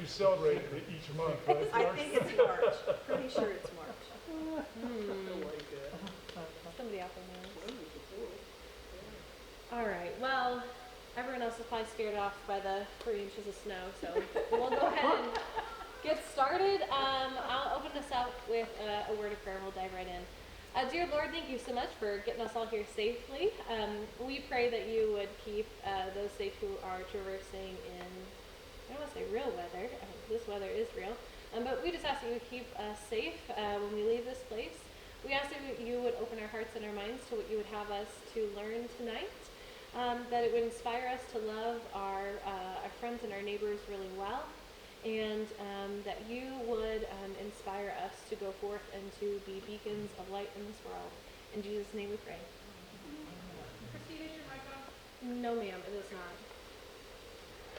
you celebrate it each month, right? I think it's March. Pretty sure it's March. Somebody out there knows. All right. Well, everyone else is probably scared off by the 3 inches of snow, so we'll go ahead and get started. I'll open this up with a word of prayer. We'll dive right in. Dear Lord, thank you so much for getting us all here safely. We pray that you would keep those safe who are traversing in, I don't want to say real weather. This weather is real. But we just ask that you would keep us safe when we leave this place. We ask that you would open our hearts and our minds to what you would have us to learn tonight. That it would inspire us to love our friends and our neighbors really well. And that you would inspire us to go forth and to be beacons of light in this world. In Jesus' name we pray. Christine, is your mic on? No, ma'am, it is not.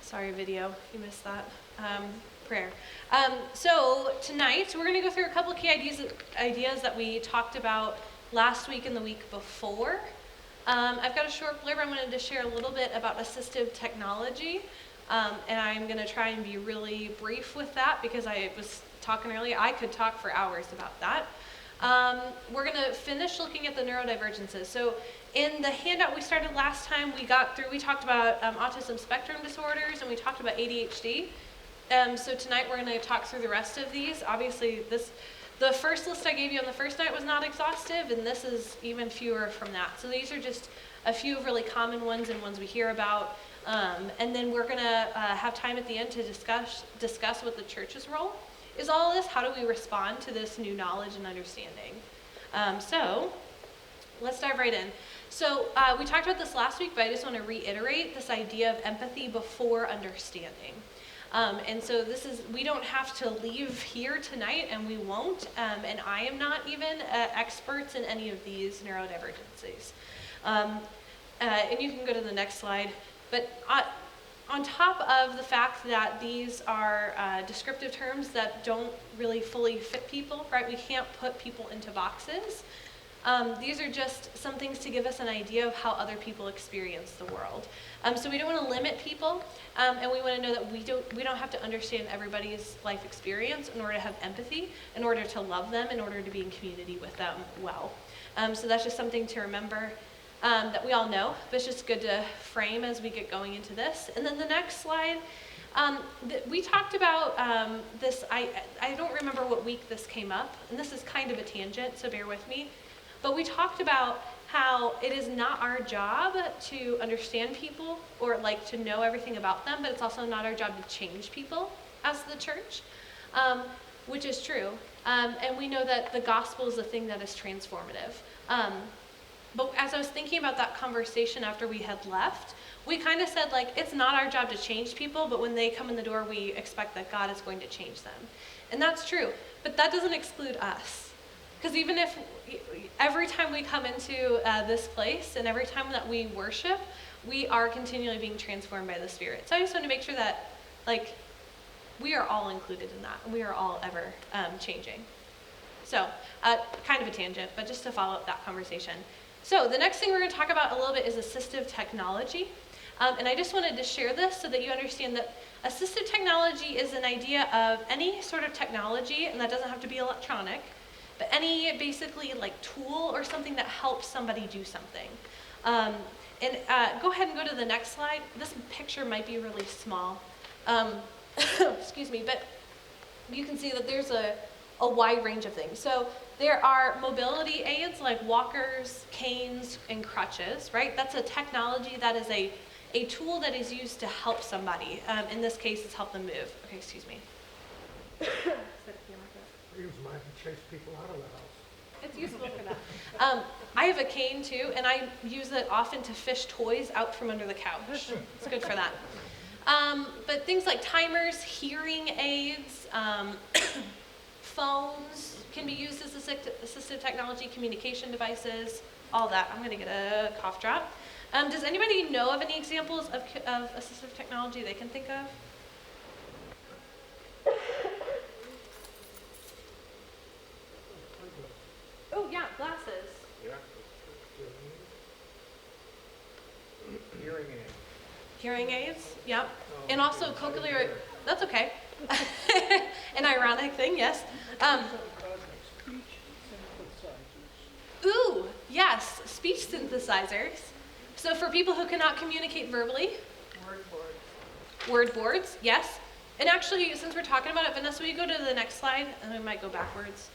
Sorry, video, you missed that. Prayer. So tonight we're going to go through a couple of key ideas that we talked about last week and the week before. I've got a short blurb. I wanted to share a little bit about assistive technology. And I'm going to try and be really brief with that because I was talking earlier. I could talk for hours about that. We're going to finish looking at the neurodivergences. So in the handout we started last time, we talked about autism spectrum disorders and we talked about ADHD. So tonight we're going to talk through the rest of these. Obviously, the first list I gave you on the first night was not exhaustive, and this is even fewer from that. So these are just a few really common ones and ones we hear about. And then we're going to have time at the end to discuss what the church's role is all this. How do we respond to this new knowledge and understanding? So let's dive right in. So we talked about this last week, but I just want to reiterate this idea of empathy before understanding. And so we don't have to leave here tonight, and we won't. And I am not even experts in any of these neurodivergencies. And you can go to the next slide. But on top of the fact that these are descriptive terms that don't really fully fit people, right? We can't put people into boxes. These are just some things to give us an idea of how other people experience the world. So we don't want to limit people, and we want to know that we don't have to understand everybody's life experience in order to have empathy, in order to love them, in order to be in community with them well. So that's just something to remember. That we all know, but it's just good to frame as we get going into this. And then the next slide, we talked about this, I don't remember what week this came up, and this is kind of a tangent, so bear with me. But we talked about how it is not our job to understand people or like to know everything about them, but it's also not our job to change people as the church, which is true. And we know that the gospel is the thing that is transformative. But as I was thinking about that conversation after we had left, we kind of said, like, it's not our job to change people, but when they come in the door, we expect that God is going to change them. And that's true, but that doesn't exclude us. Because even if every time we come into this place and every time that we worship, we are continually being transformed by the Spirit. So I just want to make sure that, like, we are all included in that, and we are all ever changing. So, kind of a tangent, but just to follow up that conversation. So the next thing we're going to talk about a little bit is assistive technology. And I just wanted to share this so that you understand that assistive technology is an idea of any sort of technology, and that doesn't have to be electronic, but any basically like tool or something that helps somebody do something. Go ahead and go to the next slide. This picture might be really small. Excuse me, but you can see that there's a wide range of things. So there are mobility aids like walkers, canes, and crutches, right? That's a technology that is a tool that is used to help somebody. In this case, it's help them move. Okay, excuse me. I use mine to chase people out of the house. It's useful for that. I have a cane too, and I use it often to fish toys out from under the couch. It's good for that. But things like timers, hearing aids, phones can be used as assistive technology, communication devices, all that. I'm going to get a cough drop. Does anybody know of any examples of assistive technology they can think of? Oh, yeah, glasses. Yeah. Hearing aids. Hearing aids, yep. And also cochlear, that's okay. An ironic thing, yes. Speech synthesizers. Ooh, yes, speech synthesizers. So for people who cannot communicate verbally, word boards, yes. And actually, since we're talking about it, Vanessa, will you go to the next slide? And we might go backwards.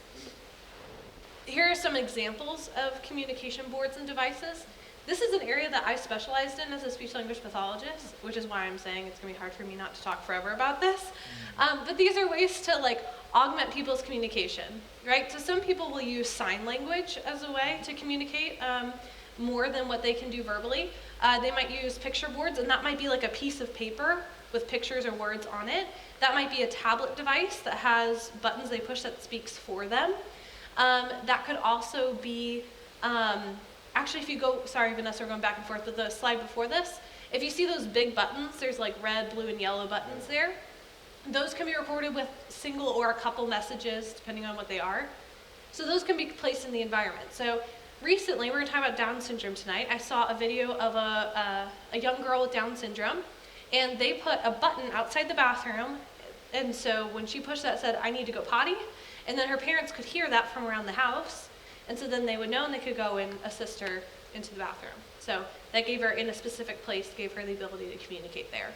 Here are some examples of communication boards and devices. This is an area that I specialized in as a speech language pathologist, which is why I'm saying it's gonna be hard for me not to talk forever about this. But these are ways to augment people's communication, right? So some people will use sign language as a way to communicate more than what they can do verbally. They might use picture boards, and that might be like a piece of paper with pictures or words on it. That might be a tablet device that has buttons they push that speaks for them. That could also be, actually if you go, sorry Vanessa, we're going back and forth, but the slide before this, if you see those big buttons, there's like red, blue, and yellow buttons there. Those can be recorded with single or a couple messages, depending on what they are. So those can be placed in the environment. So recently, we're going to talk about Down syndrome tonight. I saw a video of a young girl with Down syndrome, and they put a button outside the bathroom, and so when she pushed that, it said, "I need to go potty," and then her parents could hear that from around the house, and so then they would know and they could go and assist her into the bathroom. So that gave her, in a specific place, gave her the ability to communicate there.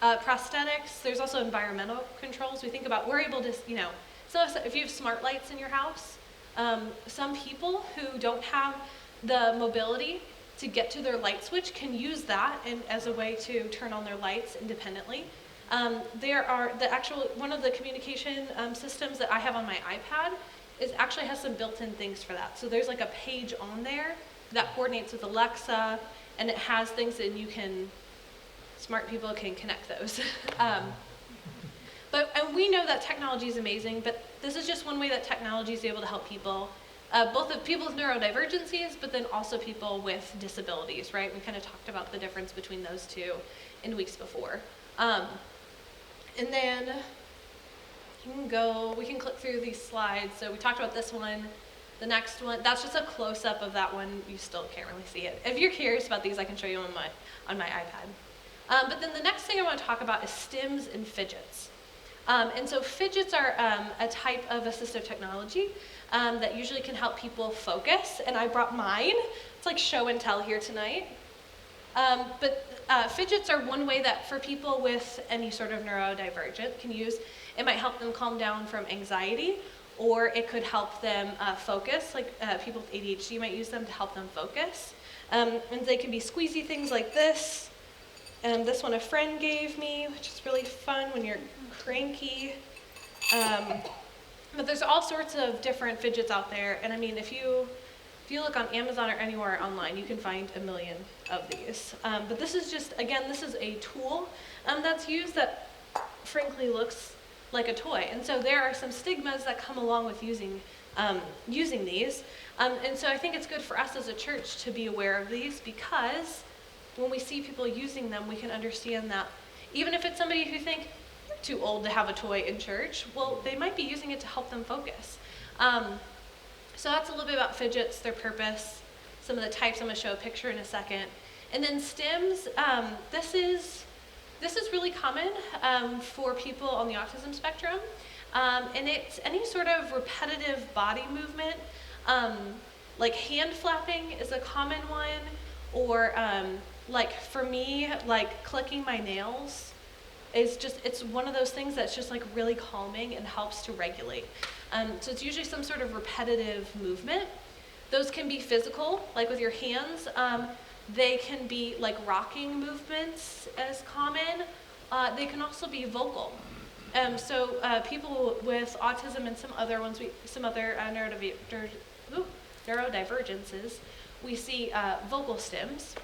Prosthetics, there's also environmental controls. We think about, we're able to, so if you have smart lights in your house, some people who don't have the mobility to get to their light switch can use that as a way to turn on their lights independently. There are one of the communication systems that I have on my iPad actually has some built-in things for that. So there's like a page on there that coordinates with Alexa, and it has things that smart people can connect those. And we know that technology is amazing, but this is just one way that technology is able to help people, both of people with neurodivergencies, but then also people with disabilities, right? We kind of talked about the difference between those two in weeks before. And then we can click through these slides. So we talked about this one. The next one, that's just a close-up of that one. You still can't really see it. If you're curious about these, I can show you on my iPad. But then the next thing I want to talk about is stims and fidgets. And so fidgets are a type of assistive technology that usually can help people focus. And I brought mine. It's like show and tell here tonight. But fidgets are one way that for people with any sort of neurodivergent can use. It might help them calm down from anxiety, or it could help them focus. Like people with ADHD might use them to help them focus. And they can be squeezy things like this. This one a friend gave me, which is really fun when you're cranky. But there's all sorts of different fidgets out there. And I mean, if you look on Amazon or anywhere online, you can find a million of these. But this is just, again, this is a tool that's used that frankly looks like a toy. And so there are some stigmas that come along with using these. And so I think it's good for us as a church to be aware of these, because when we see people using them, we can understand that even if it's somebody who think you're too old to have a toy in church, well, they might be using it to help them focus. So that's a little bit about fidgets, their purpose, some of the types. I'm going to show a picture in a second. And then stims, this is really common for people on the autism spectrum. And it's any sort of repetitive body movement, like hand flapping is a common one, or like for me, like clicking my nails it's one of those things that's just like really calming and helps to regulate. So it's usually some sort of repetitive movement. Those can be physical, like with your hands. They can be like rocking movements as common. They can also be vocal. So people with autism and some other neurodivergences, we see vocal stims,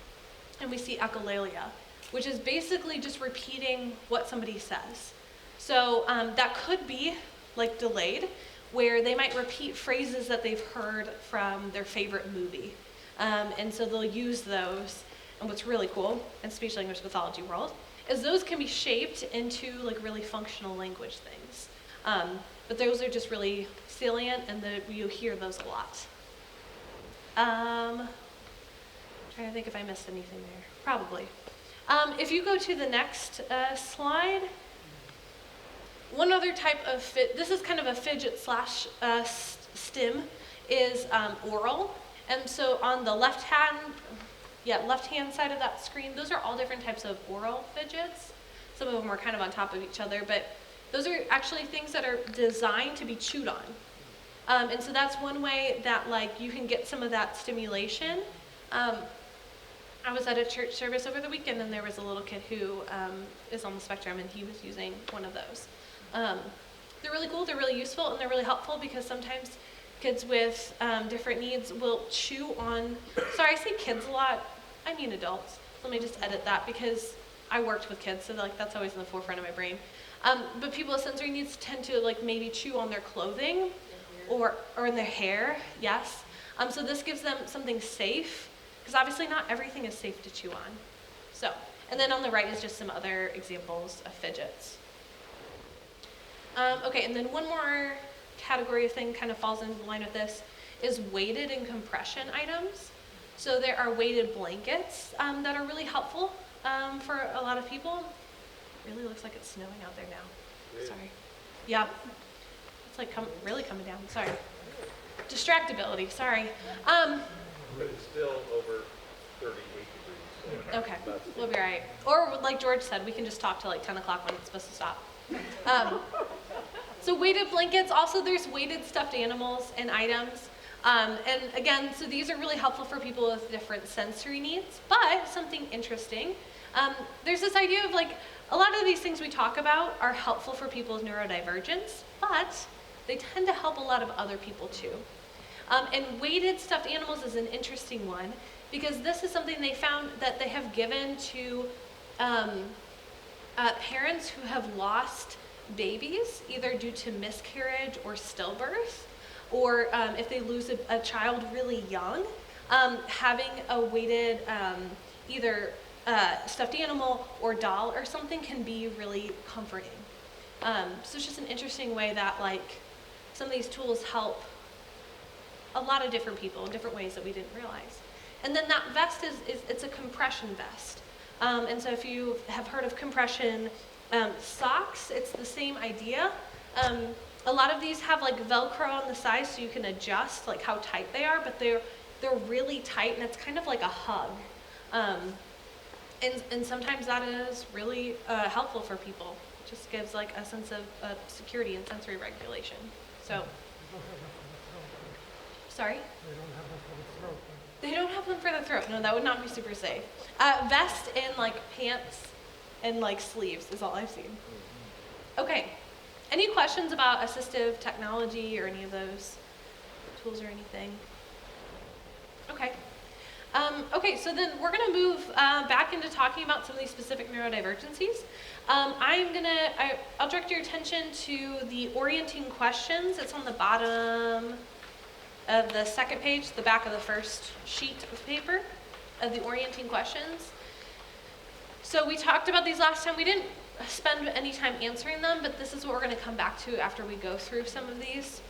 and we see echolalia, which is basically just repeating what somebody says. So that could be like delayed, where they might repeat phrases that they've heard from their favorite movie. And so they'll use those. And what's really cool in speech language pathology world is those can be shaped into like really functional language things. But those are just really salient, and you hear those a lot. Trying to think if I missed anything there. Probably. If you go to the next slide, one other type of this is kind of a fidget slash stim, is oral. And so on the left-hand side of that screen, those are all different types of oral fidgets. Some of them are kind of on top of each other, but those are actually things that are designed to be chewed on. And so that's one way that like you can get some of that stimulation. I was at a church service over the weekend, and there was a little kid who is on the spectrum, and he was using one of those. They're really cool, they're really useful, and they're really helpful because sometimes kids with different needs will chew on, sorry, I say kids a lot, I mean adults. Let me just edit that because I worked with kids, so like that's always in the forefront of my brain. But people with sensory needs tend to like maybe chew on their clothing or in their hair, yes. So this gives them something safe, because obviously not everything is safe to chew on. So, and then on the right is just some other examples of fidgets. Okay, and then one more category of thing kind of falls in line with this is weighted and compression items. So there are weighted blankets that are really helpful for a lot of people. It really looks like it's snowing out there now. Yeah. Sorry. Yeah, it's like really coming down, sorry. Distractibility, sorry. But it's still over 38 degrees. So Okay, we'll be all right. Or like George said, we can just talk till like 10 o'clock when it's supposed to stop. So weighted blankets, also there's weighted stuffed animals and items. And again, so these are really helpful for people with different sensory needs, but something interesting. There's this idea of like, a lot of these things we talk about are helpful for people with neurodivergence, but they tend to help a lot of other people too. And weighted stuffed animals is an interesting one because this is something they found that they have given to parents who have lost babies, either due to miscarriage or stillbirth, or if they lose a child really young, having a weighted either stuffed animal or doll or something can be really comforting. So it's just an interesting way that like some of these tools help a lot of different people in different ways that we didn't realize. And then that vest it's a compression vest. And so if you have heard of compression socks, it's the same idea. A lot of these have like Velcro on the sides so you can adjust like how tight they are, but they're really tight and it's kind of like a hug. And sometimes that is really helpful for people. It just gives like a sense of security and sensory regulation. So. Sorry? They don't have them for the throat. No, that would not be super safe. Vest and like pants and like sleeves is all I've seen. Okay. Any questions about assistive technology or any of those tools or anything? Okay. Okay, so then we're going to move back into talking about some of these specific neurodivergencies. I'll direct your attention to the orienting questions. It's on the bottom of the second page, the back of the first sheet of paper of the orienting questions. So we talked about these last time. We didn't spend any time answering them, but this is what we're going to come back to after we go through some of these.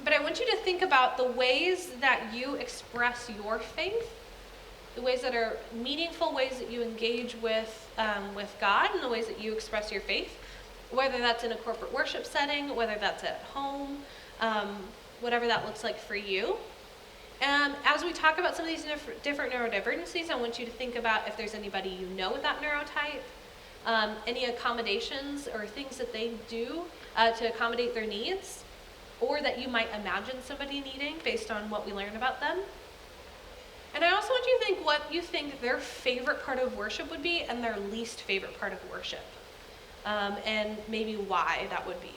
But I want you to think about the ways that you express your faith, the ways that are meaningful, ways that you engage with God, and the ways that you express your faith, whether that's in a corporate worship setting, whether that's at home, whatever that looks like for you. As we talk about some of these different neurodivergencies, I want you to think about if there's anybody you know with that neurotype, any accommodations or things that they do to accommodate their needs, or that you might imagine somebody needing based on what we learned about them. And I also want you to think what you think their favorite part of worship would be and their least favorite part of worship, and maybe why that would be.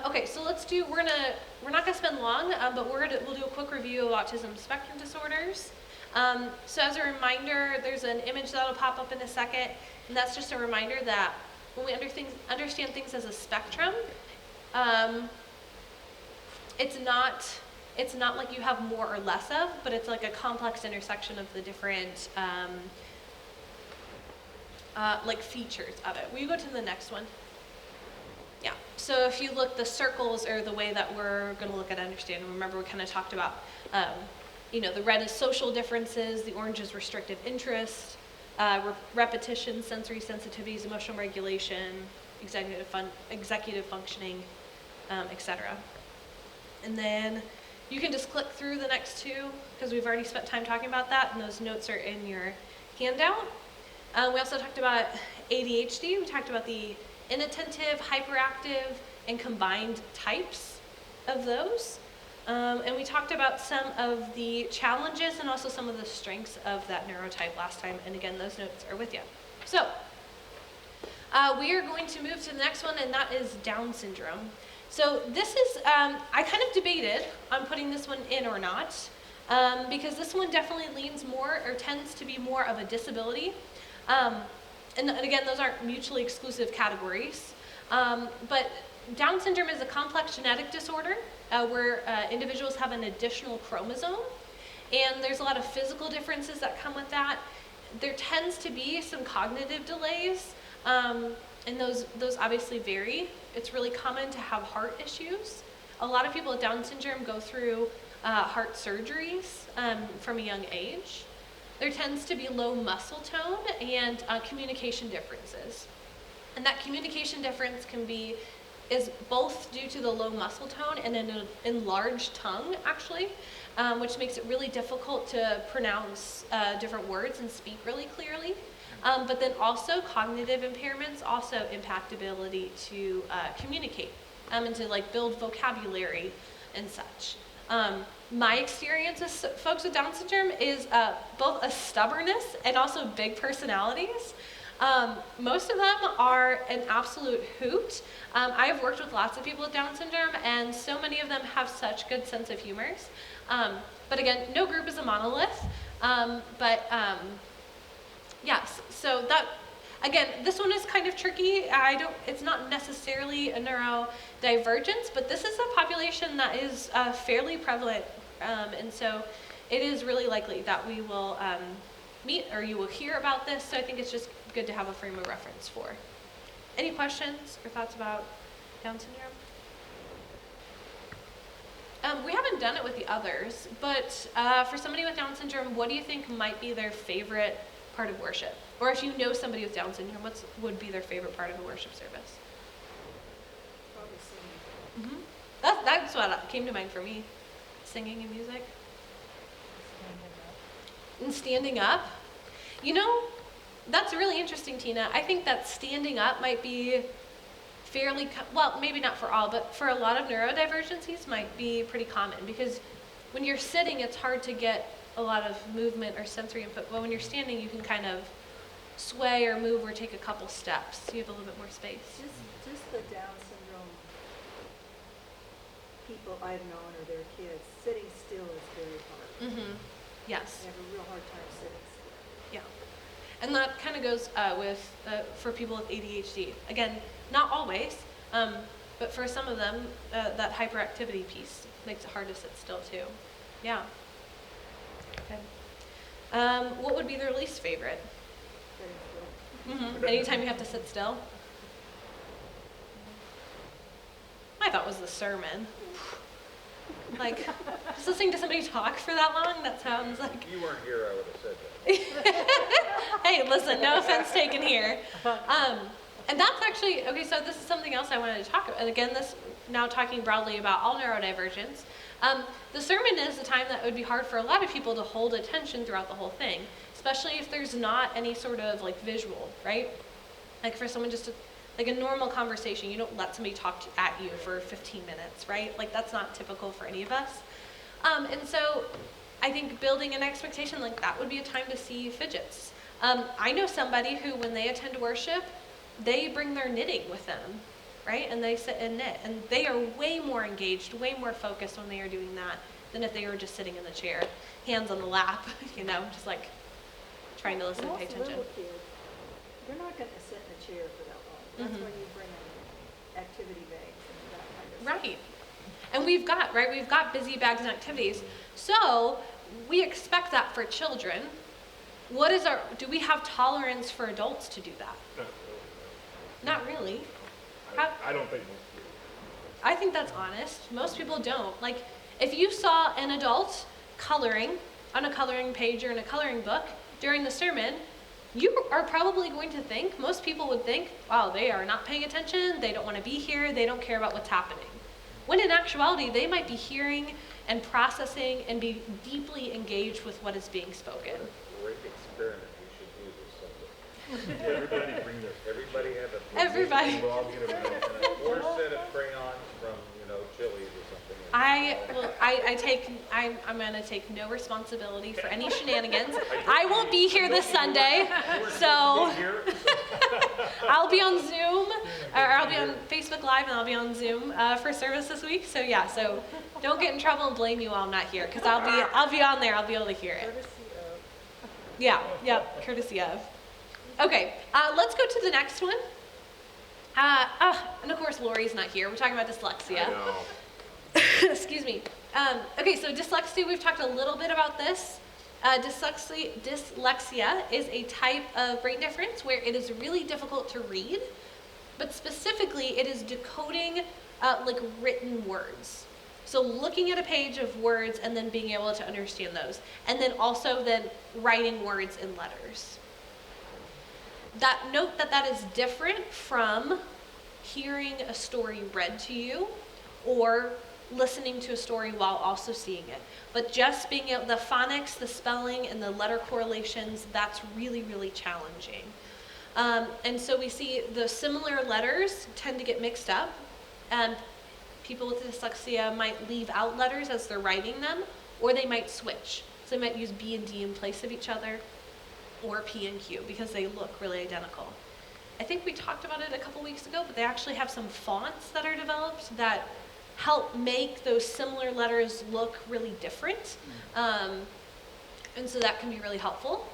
Okay, so we're not gonna spend long, but we'll do a quick review of autism spectrum disorders. So as a reminder, there's an image that'll pop up in a second, and that's just a reminder that when we understand things as a spectrum, it's not like you have more or less of, but it's like a complex intersection of the different like features of it. Will you go to the next one? Yeah, so if you look, the circles are the way that we're going to look at understanding. Remember, we kind of talked about, the red is social differences, the orange is restrictive interest, repetition, sensory sensitivities, emotional regulation, executive functioning, etc. And then you can just click through the next two because we've already spent time talking about that, and those notes are in your handout. We also talked about ADHD. We talked about the inattentive, hyperactive, and combined types of those. And we talked about some of the challenges and also some of the strengths of that neurotype last time. And again, those notes are with you. So we are going to move to the next one, and that is Down syndrome. So this is, I kind of debated on putting this one in or not, because this one definitely leans more or tends to be more of a disability. And again, those aren't mutually exclusive categories. But Down syndrome is a complex genetic disorder where individuals have an additional chromosome, and there's a lot of physical differences that come with that. There tends to be some cognitive delays, and those obviously vary. It's really common to have heart issues. A lot of people with Down syndrome go through heart surgeries from a young age. There tends to be low muscle tone and communication differences. And that communication difference is both due to the low muscle tone and an enlarged tongue, actually, which makes it really difficult to pronounce different words and speak really clearly. But then also cognitive impairments also impact ability to communicate and to like build vocabulary and such. My experience with folks with Down syndrome is both a stubbornness and also big personalities. Most of them are an absolute hoot. I have worked with lots of people with Down syndrome, and so many of them have such good sense of humors. But again, no group is a monolith. Yes, so that, again, this one is kind of tricky. It's not necessarily a neurodivergence, but this is a population that is fairly prevalent, and so it is really likely that we will meet or you will hear about this, so I think it's just good to have a frame of reference for. Any questions or thoughts about Down syndrome? We haven't done it with the others, but for somebody with Down syndrome, what do you think might be their favorite part of worship? Or if you know somebody with Down syndrome, what would be their favorite part of a worship service? Probably singing. That's what came to mind for me. Singing and music. And standing up. You know, that's really interesting, Tina. I think that standing up might be fairly, well, maybe not for all, but for a lot of neurodivergencies might be pretty common, because when you're sitting, it's hard to get a lot of movement or sensory input. But when you're standing, you can kind of sway or move or take a couple steps. So you have a little bit more space. Just the Down syndrome people I've known or their kids, sitting still is very hard. Mm-hmm. Yes. They have a real hard time sitting still. Yeah. And that kind of goes for people with ADHD. Again, not always, but for some of them, that hyperactivity piece makes it hard to sit still too. Yeah. Okay. What would be their least favorite? Sitting still. Mm-hmm. Anytime you have to sit still? I thought it was the sermon. Like, just listening to somebody talk for that long, that sounds like... If you weren't here, I would have said that. Hey, listen, no offense taken here. And that's actually, okay, so this is something else I wanted to talk about. And again, this now talking broadly about all neurodivergence. The sermon is a time that would be hard for a lot of people to hold attention throughout the whole thing, especially if there's not any sort of like visual, right? Like for someone just to, like a normal conversation, you don't let somebody talk at you for 15 minutes, right? Like that's not typical for any of us. And so I think building an expectation like that would be a time to see fidgets. I know somebody who, when they attend worship, they bring their knitting with them, right? And they sit and knit. And they are way more engaged, way more focused when they are doing that than if they were just sitting in the chair, hands on the lap, you know, just like trying to listen and pay attention. Most little kids, they're not going to sit in a chair for that long. That's when you bring in activity bags and that kind of stuff. Right. And we've got busy bags and activities. So we expect that for children. Do we have tolerance for adults to do that? Not really, no. Not really. I don't think most do. I think that's honest. Most people don't. Like, if you saw an adult coloring on a coloring page or in a coloring book during the sermon, you are probably going to think, most people would think, wow, they are not paying attention, they don't want to be here, they don't care about what's happening. When in actuality, they might be hearing and processing and be deeply engaged with what is being spoken. Great experiment we should do this Sunday. Everybody bring their, everybody have a. Everybody. We'll all get a or a set of crayons from, Chili's or something. I'm gonna take no responsibility for any shenanigans. I won't be here this Sunday, so I'll be on Zoom, or I'll be on Facebook Live, and I'll be on Zoom for service this week. So yeah, so don't get in trouble and blame you while I'm not here, because I'll be on there. I'll be able to hear it. Yeah, yep, courtesy of. Okay, let's go to the next one. And of course, Lori's not here. We're talking about dyslexia. I know. Excuse me. Okay, so dyslexia, we've talked a little bit about this. Dyslexia is a type of brain difference where it is really difficult to read, but specifically it is decoding like written words. So looking at a page of words and then being able to understand those, and then also then writing words in letters. Note that is different from hearing a story read to you or listening to a story while also seeing it. But just being able, the phonics, the spelling, and the letter correlations, that's really, really challenging. And so we see the similar letters tend to get mixed up. People with dyslexia might leave out letters as they're writing them, or they might switch. So they might use B and D in place of each other, or P and Q, because they look really identical. I think we talked about it a couple weeks ago, but they actually have some fonts that are developed that help make those similar letters look really different. And so that can be really helpful.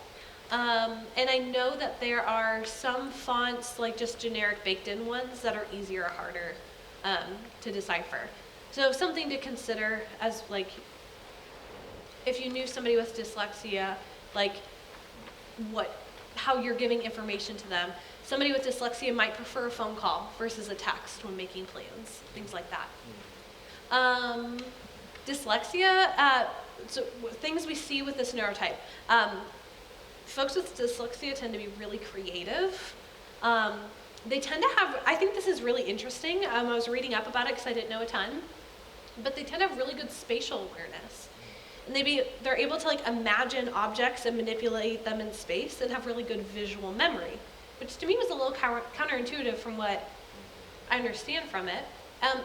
And I know that there are some fonts, like just generic baked-in ones, that are easier or harder to decipher. So something to consider as, like, if you knew somebody with dyslexia, like how you're giving information to them. Somebody with dyslexia might prefer a phone call versus a text when making plans, things like that. Dyslexia, so things we see with this neurotype. Folks with dyslexia tend to be really creative. They tend to have, I think this is really interesting. I was reading up about it because I didn't know a ton, but they tend to have really good spatial awareness. And they're able to like imagine objects and manipulate them in space and have really good visual memory, which to me was a little counterintuitive from what I understand from it,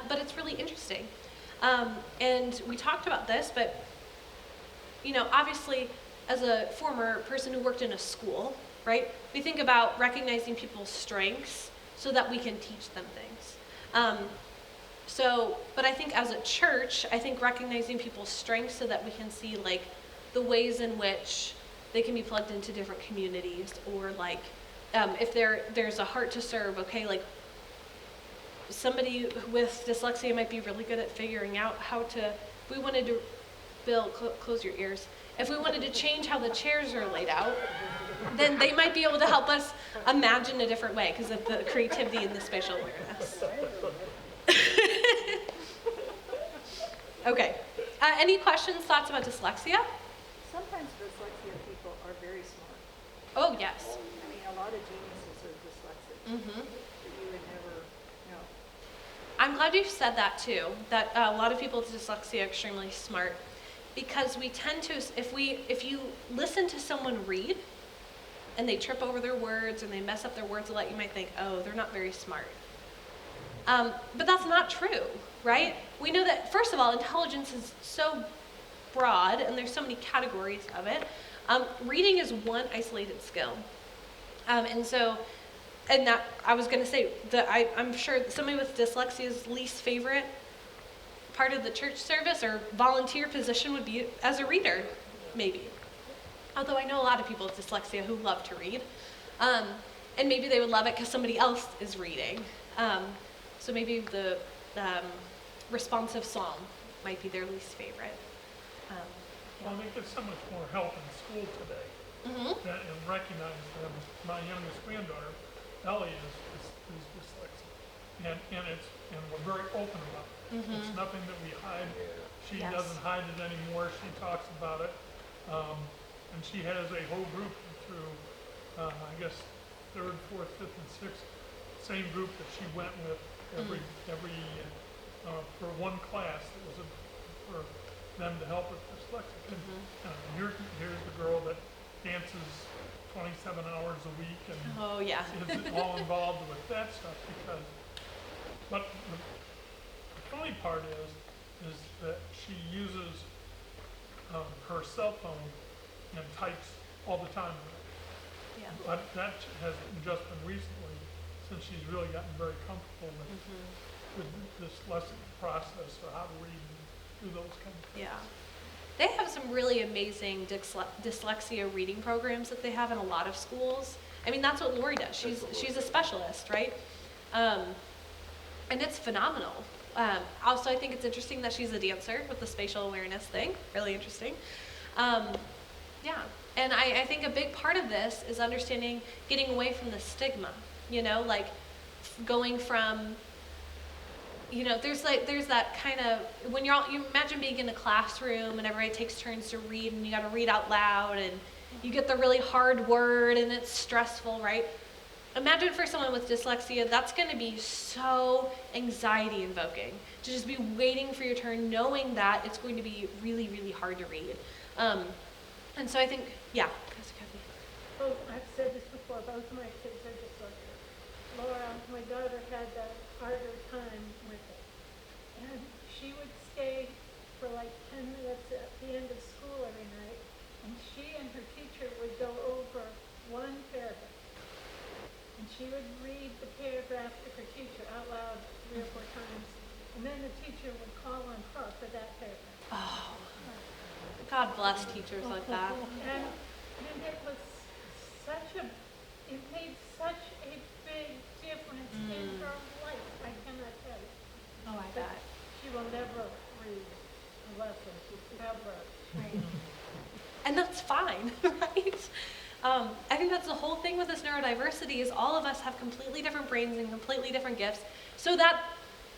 but it's really interesting. And we talked about this, but obviously as a former person who worked in a school, right, we think about recognizing people's strengths so that we can teach them things. But I think as a church, I think recognizing people's strengths so that we can see like the ways in which they can be plugged into different communities, or like if there's a heart to serve, okay, like somebody with dyslexia might be really good at figuring out how to, if we wanted to, Bill, close your ears. If we wanted to change how the chairs are laid out, then they might be able to help us imagine a different way because of the creativity and the spatial awareness. Okay. Any questions, thoughts about dyslexia? Sometimes dyslexia people are very smart. Oh, yes. I mean, a lot of geniuses are dyslexic. Mm-hmm. That you would never know. I'm glad you said that too, that a lot of people with dyslexia are extremely smart, because we tend to, if you listen to someone read and they trip over their words and they mess up their words a lot, you might think, oh, they're not very smart. But that's not true, right? We know that, first of all, intelligence is so broad and there's so many categories of it. Reading is one isolated skill. And that I was going to say that I'm sure somebody with dyslexia's least favorite part of the church service or volunteer position would be as a reader, maybe. Although I know a lot of people with dyslexia who love to read. And maybe they would love it because somebody else is reading. So maybe the responsive psalm might be their least favorite. Well, they get so much more help in school today. Mm-hmm. That and recognize them. My youngest granddaughter, Ellie, is dyslexic, and we're very open about it. Mm-hmm. It's nothing that we hide. She Yes. doesn't hide it anymore. She talks about it, and she has a whole group through I guess, 3rd, 4th, 5th, and 6th, same group that she went with every for one class that was for them to help with dyslexic. And here's the girl that dances 27 hours a week and Oh, yeah. is all involved with that stuff but the funny part is that she uses her cell phone and types all the time. Yeah. But that has just been recently, since she's really gotten very comfortable with this lesson process or how to read and do those kind of things. Yeah. They have some really amazing dyslexia reading programs that they have in a lot of schools. I mean, that's what Lori does. She's a specialist, right? And it's phenomenal. Also, I think it's interesting that she's a dancer with the spatial awareness thing. Really interesting. Yeah. And I think a big part of this is understanding, getting away from the stigma, you know, like going from, you know, there's that kind of, when you imagine being in a classroom and everybody takes turns to read and you got to read out loud and you get the really hard word and it's stressful, right? Imagine for someone with dyslexia, that's going to be so anxiety invoking to just be waiting for your turn, knowing that it's going to be really, really hard to read. And so I think, yeah. Kathy. Oh, I've said this before, both of my kids are dyslexic. Laura, my daughter, had a harder time with it. And she would stay for like 10 minutes at the end of school every night, and she and her teacher would go over one paragraph. And she would read the paragraph to her teacher out loud 3 or 4 times, and then the teacher would call on her for that paragraph. Oh, God bless teachers like that. And it was it made such a big difference in her life, I cannot tell you. Oh, I bet. She will never read a lesson, ever. Right. And that's fine, right? I think that's the whole thing with this neurodiversity is all of us have completely different brains and completely different gifts, so that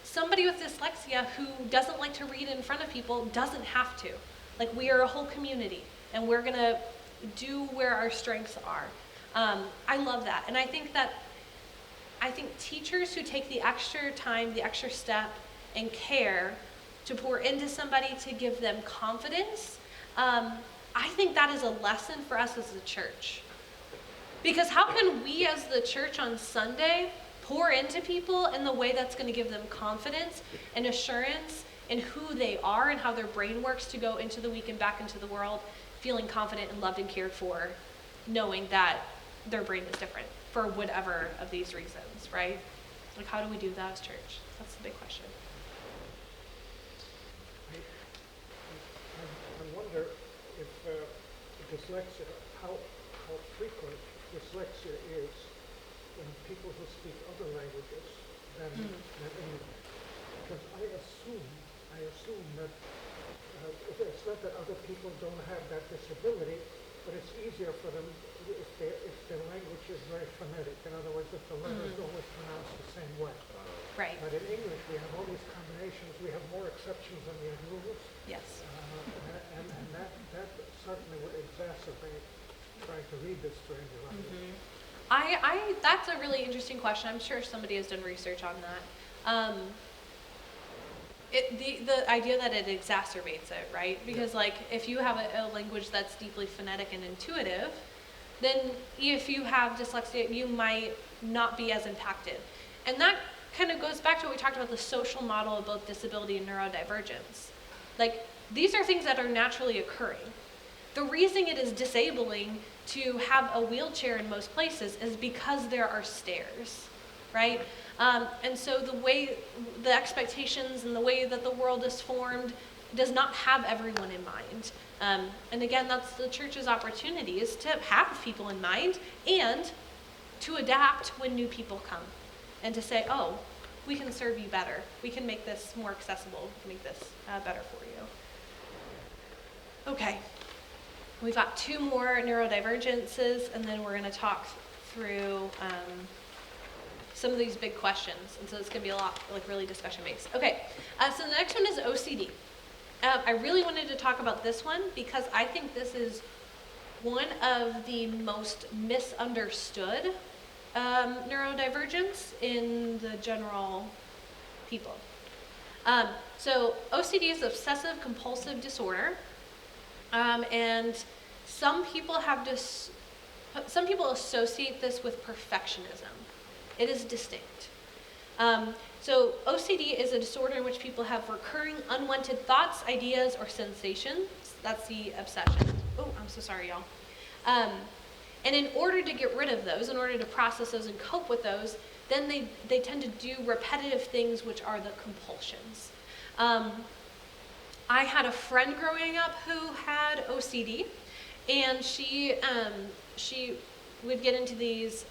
somebody with dyslexia who doesn't like to read in front of people doesn't have to. Like, we are a whole community, and we're going to do where our strengths are. I love that. And I think teachers who take the extra time, the extra step, and care to pour into somebody to give them confidence, I think that is a lesson for us as a church. Because how can we as the church on Sunday pour into people in the way that's going to give them confidence and assurance in who they are and how their brain works to go into the week and back into the world feeling confident and loved and cared for, knowing that their brain is different for whatever of these reasons, right? Like, how do we do that as church? That's the big question. I wonder if dyslexia, how frequent dyslexia is in people who speak other languages than English. Because I assume that it's not that other people don't have that disability, but it's easier for them if their language is very phonetic. In other words, if the letters always pronounced the same way. Right. But in English, we have all these combinations. We have more exceptions than we have rules. Yes. And that certainly would exacerbate trying to read this strange language. That's a really interesting question. I'm sure somebody has done research on that. The idea that it exacerbates it, right? Because like if you have a language that's deeply phonetic and intuitive, then if you have dyslexia, you might not be as impacted. And that kind of goes back to what we talked about, the social model of both disability and neurodivergence. Like, these are things that are naturally occurring. The reason it is disabling to have a wheelchair in most places is because there are stairs, right? And so the expectations and the way that the world is formed does not have everyone in mind. And again, that's the church's opportunity, is to have people in mind and to adapt when new people come and to say, oh, we can serve you better. We can make this more accessible, we can make this better for you. Okay, we've got 2 more neurodivergences, and then we're going to talk through some of these big questions, and so it's going to be a lot like really discussion based. Okay, so the next one is OCD. I really wanted to talk about this one because I think this is one of the most misunderstood neurodivergence in the general people. So OCD is obsessive compulsive disorder, and some people associate this with perfectionism. It is distinct. So OCD is a disorder in which people have recurring unwanted thoughts, ideas, or sensations. That's the obsession. Oh, I'm so sorry, y'all. And in order to get rid of those, in order to process those and cope with those, then they tend to do repetitive things, which are the compulsions. I had a friend growing up who had OCD, and she would get into these,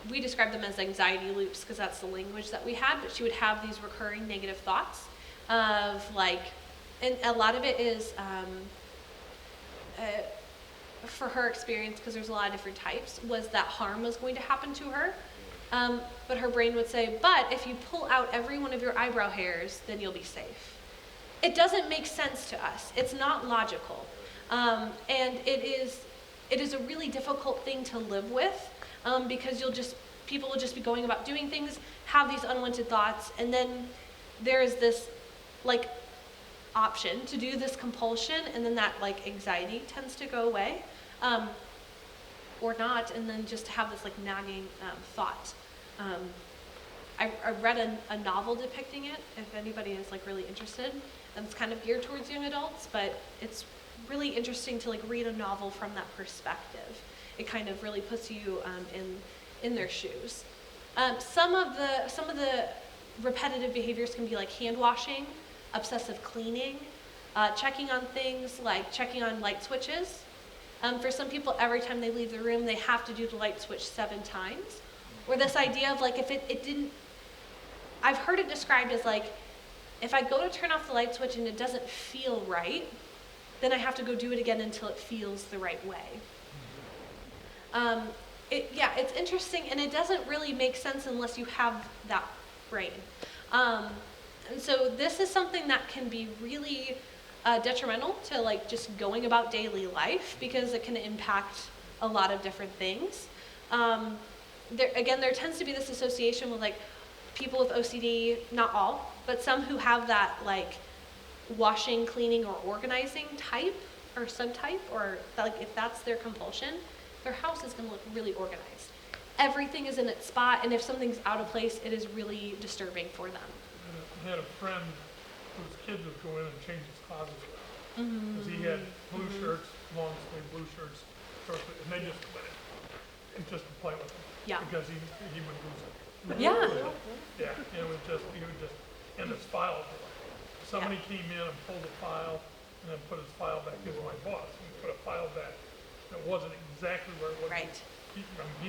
we describe them as anxiety loops because that's the language that we had, but she would have these recurring negative thoughts of like, and a lot of it is for her experience, because there's a lot of different types, was that harm was going to happen to her. But her brain would say, but if you pull out every one of your eyebrow hairs, then you'll be safe. It doesn't make sense to us. It's not logical. And it is a really difficult thing to live with, because people will just be going about doing things, have these unwanted thoughts, and then there is this like option to do this compulsion, and then that like anxiety tends to go away, or not, and then just have this like nagging thought. I read a novel depicting it, if anybody is like really interested, and it's kind of geared towards young adults, but it's really interesting to like read a novel from that perspective. It kind of really puts you in their shoes. Some of the repetitive behaviors can be like hand washing, obsessive cleaning, checking on things like checking on light switches. For some people, every time they leave the room, they have to do the light switch 7 times. Or this idea of like, if it didn't, I've heard it described as like, if I go to turn off the light switch and it doesn't feel right, then I have to go do it again until it feels the right way. It's interesting, and it doesn't really make sense unless you have that brain. And so this is something that can be really detrimental to like just going about daily life, because it can impact a lot of different things. There tends to be this association with like people with OCD, not all, but some who have that like washing, cleaning, or organizing type or subtype, or like if that's their compulsion, their house is going to look really organized. Everything is in its spot, and if something's out of place, it is really disturbing for them. I had a friend whose kids would go in and change his closet around. Because he had blue shirts, long sleeve blue shirts, and they just went in and just to play with them. Yeah. Because he would lose it. Yeah. Yeah, and he would just, and his file drawer. Somebody came in and pulled a file and then put his file back. He was my boss. He put a file back that wasn't exactly where it was. Right. He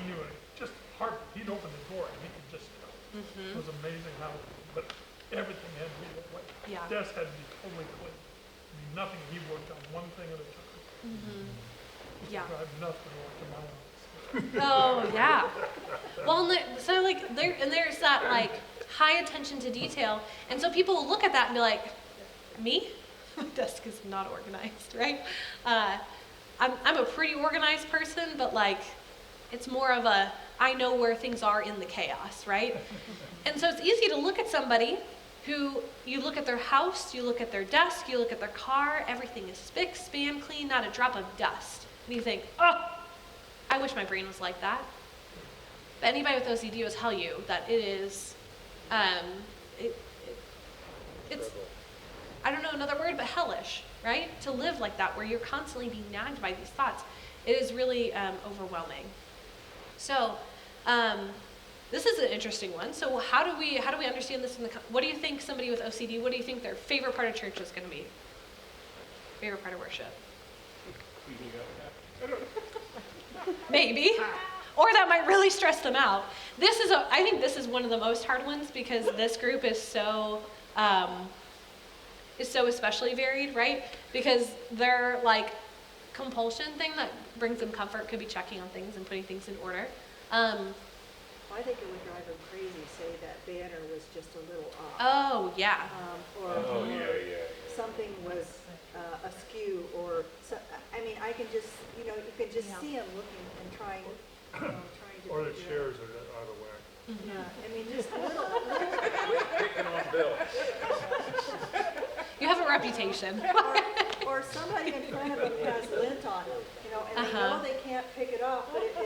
knew it. Just hard. He'd open the door and he could just, it was amazing how, but everything had to be that way. Yeah. Desk had to be totally clean. I mean, nothing. He worked on one thing at a time. Yeah. Drive nothing over to my office. Oh yeah. Well, there's that like high attention to detail, and so people will look at that and be like, "Me? My desk is not organized, right?" I'm a pretty organized person, but like, it's more of a I know where things are in the chaos, right? And so it's easy to look at somebody who you look at their house, you look at their desk, you look at their car, everything is spick, span clean, not a drop of dust, and you think, oh. I wish my brain was like that. But anybody with OCD will tell you that it is, it's, I don't know another word, but hellish, right? To live like that, where you're constantly being nagged by these thoughts. It is really overwhelming. So, this is an interesting one. So how do we understand this what do you think somebody with OCD, what do you think their favorite part of church is going to be? Favorite part of worship? Maybe, or that might really stress them out. I think this is one of the most hard ones, because this group is so especially varied, right? Because their like compulsion thing that brings them comfort could be checking on things and putting things in order. I think it would drive them crazy, say that banner was just a little off. Oh yeah. Or Oh, yeah. something was askew or, so, I mean, I can just, you know, you can just Yeah. see them looking and trying to. Or the figure chairs are out of whack. out. Yeah, I mean, just little, Picking on Bill. You have a reputation. or somebody in front of them has lint on it, you know, and they know they can't pick it off, but it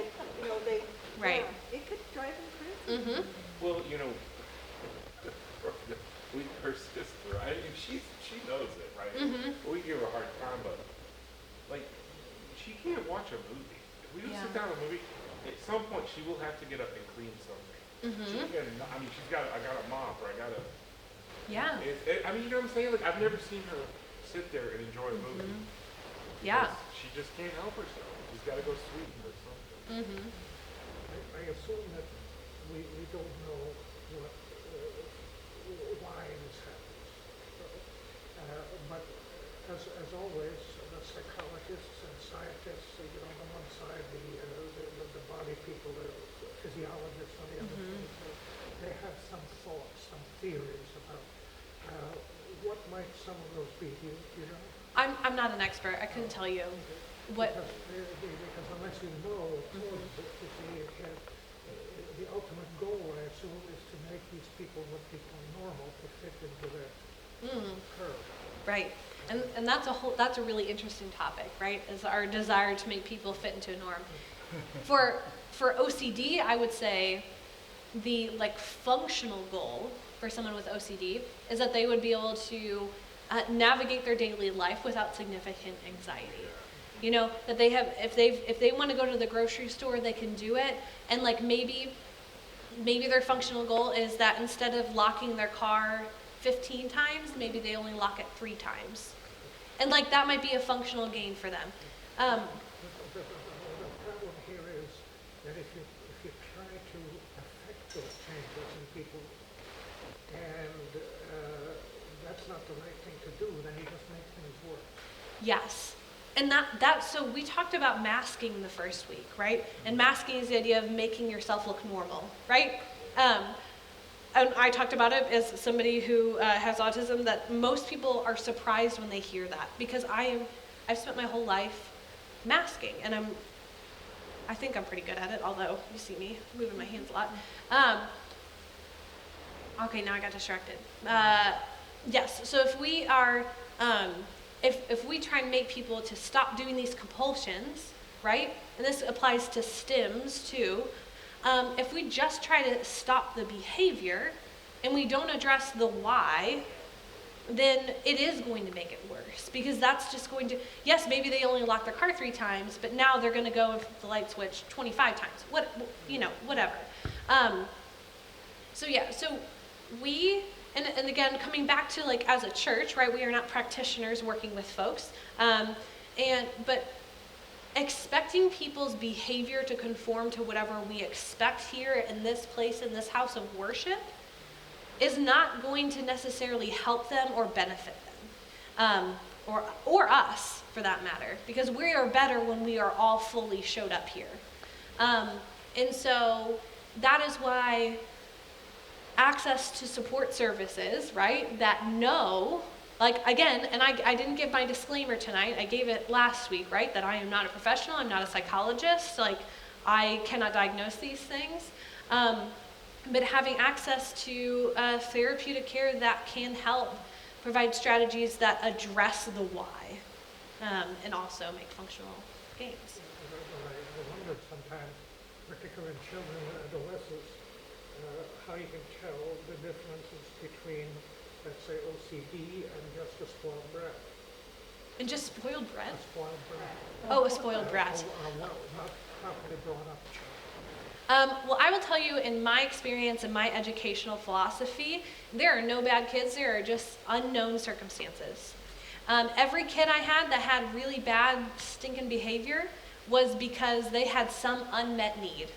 you know, they, Right. yeah, it could drive them crazy. Mm-hmm. Well, you know, her sister, I mean, she knows it, right? Mhm. We give her a hard time, but like, she can't watch a movie. If we Yeah. sit down a movie, at some point she will have to get up and clean something. She Mm-hmm. can, I mean, I got a mop, or I got a. Yeah. I mean, you know what I'm saying? Like, I've never seen her sit there and enjoy a movie. Yeah. because She just can't help herself. She's got to go sweeten or something. Mm-hmm. I assume that we don't know what, why this happens. But as always, the psychologists and scientists, you know, on one side, the body people, the physiologists on the other side, they have some thoughts, some theories about what might some of those be. Do you know? I'm not an expert. I couldn't tell you what. Because unless you know, the ultimate goal, I assume, is to make these people what become normal to fit into that curve. Right. And that's a really interesting topic, right? Is our desire to make people fit into a norm. For OCD, I would say the like functional goal for someone with OCD is that they would be able to navigate their daily life without significant anxiety. You know, that they have, if they want to go to the grocery store, they can do it. And like maybe their functional goal is that instead of locking their car 15 times, maybe they only lock it 3 times. And like that might be a functional gain for them. The problem here is that if you try to affect those changes in people, and that's not the right thing to do, then you just make things worse. Yes. And so we talked about masking the first week, right? And masking is the idea of making yourself look normal, right? And I talked about it as somebody who has autism, that most people are surprised when they hear that, because I've spent my whole life masking, and I think I'm pretty good at it, although you see me moving my hands a lot. Okay, now I got distracted. Yes, so if we are, if we try and make people to stop doing these compulsions, right? And this applies to stims too. If we just try to stop the behavior and we don't address the why, then it is going to make it worse, because that's just going to, yes, maybe they only lock their car 3 times, but now they're going to go and flip the light switch 25 times. Whatever. So we, and again, coming back to like as a church, right, we are not practitioners working with folks, but expecting people's behavior to conform to whatever we expect here in this place, in this house of worship, is not going to necessarily help them or benefit them, or us for that matter, because we are better when we are all fully showed up here. And so that is why access to support services, right, that know, like again, and I didn't give my disclaimer tonight, I gave it last week, right, that I am not a professional, I'm not a psychologist, like I cannot diagnose these things, but having access to therapeutic care that can help provide strategies that address the why, and also make functional gains. I wonder sometimes, particularly in children and adolescents, how you can tell the differences between, let's say, OCD and just a spoiled brat. And just spoiled brat? A spoiled brat. Oh, a spoiled brat. Not properly brought up child. Well, I will tell you, in my experience and my educational philosophy, there are no bad kids, there are just unknown circumstances. Every kid I had that had really bad, stinking behavior was because they had some unmet need.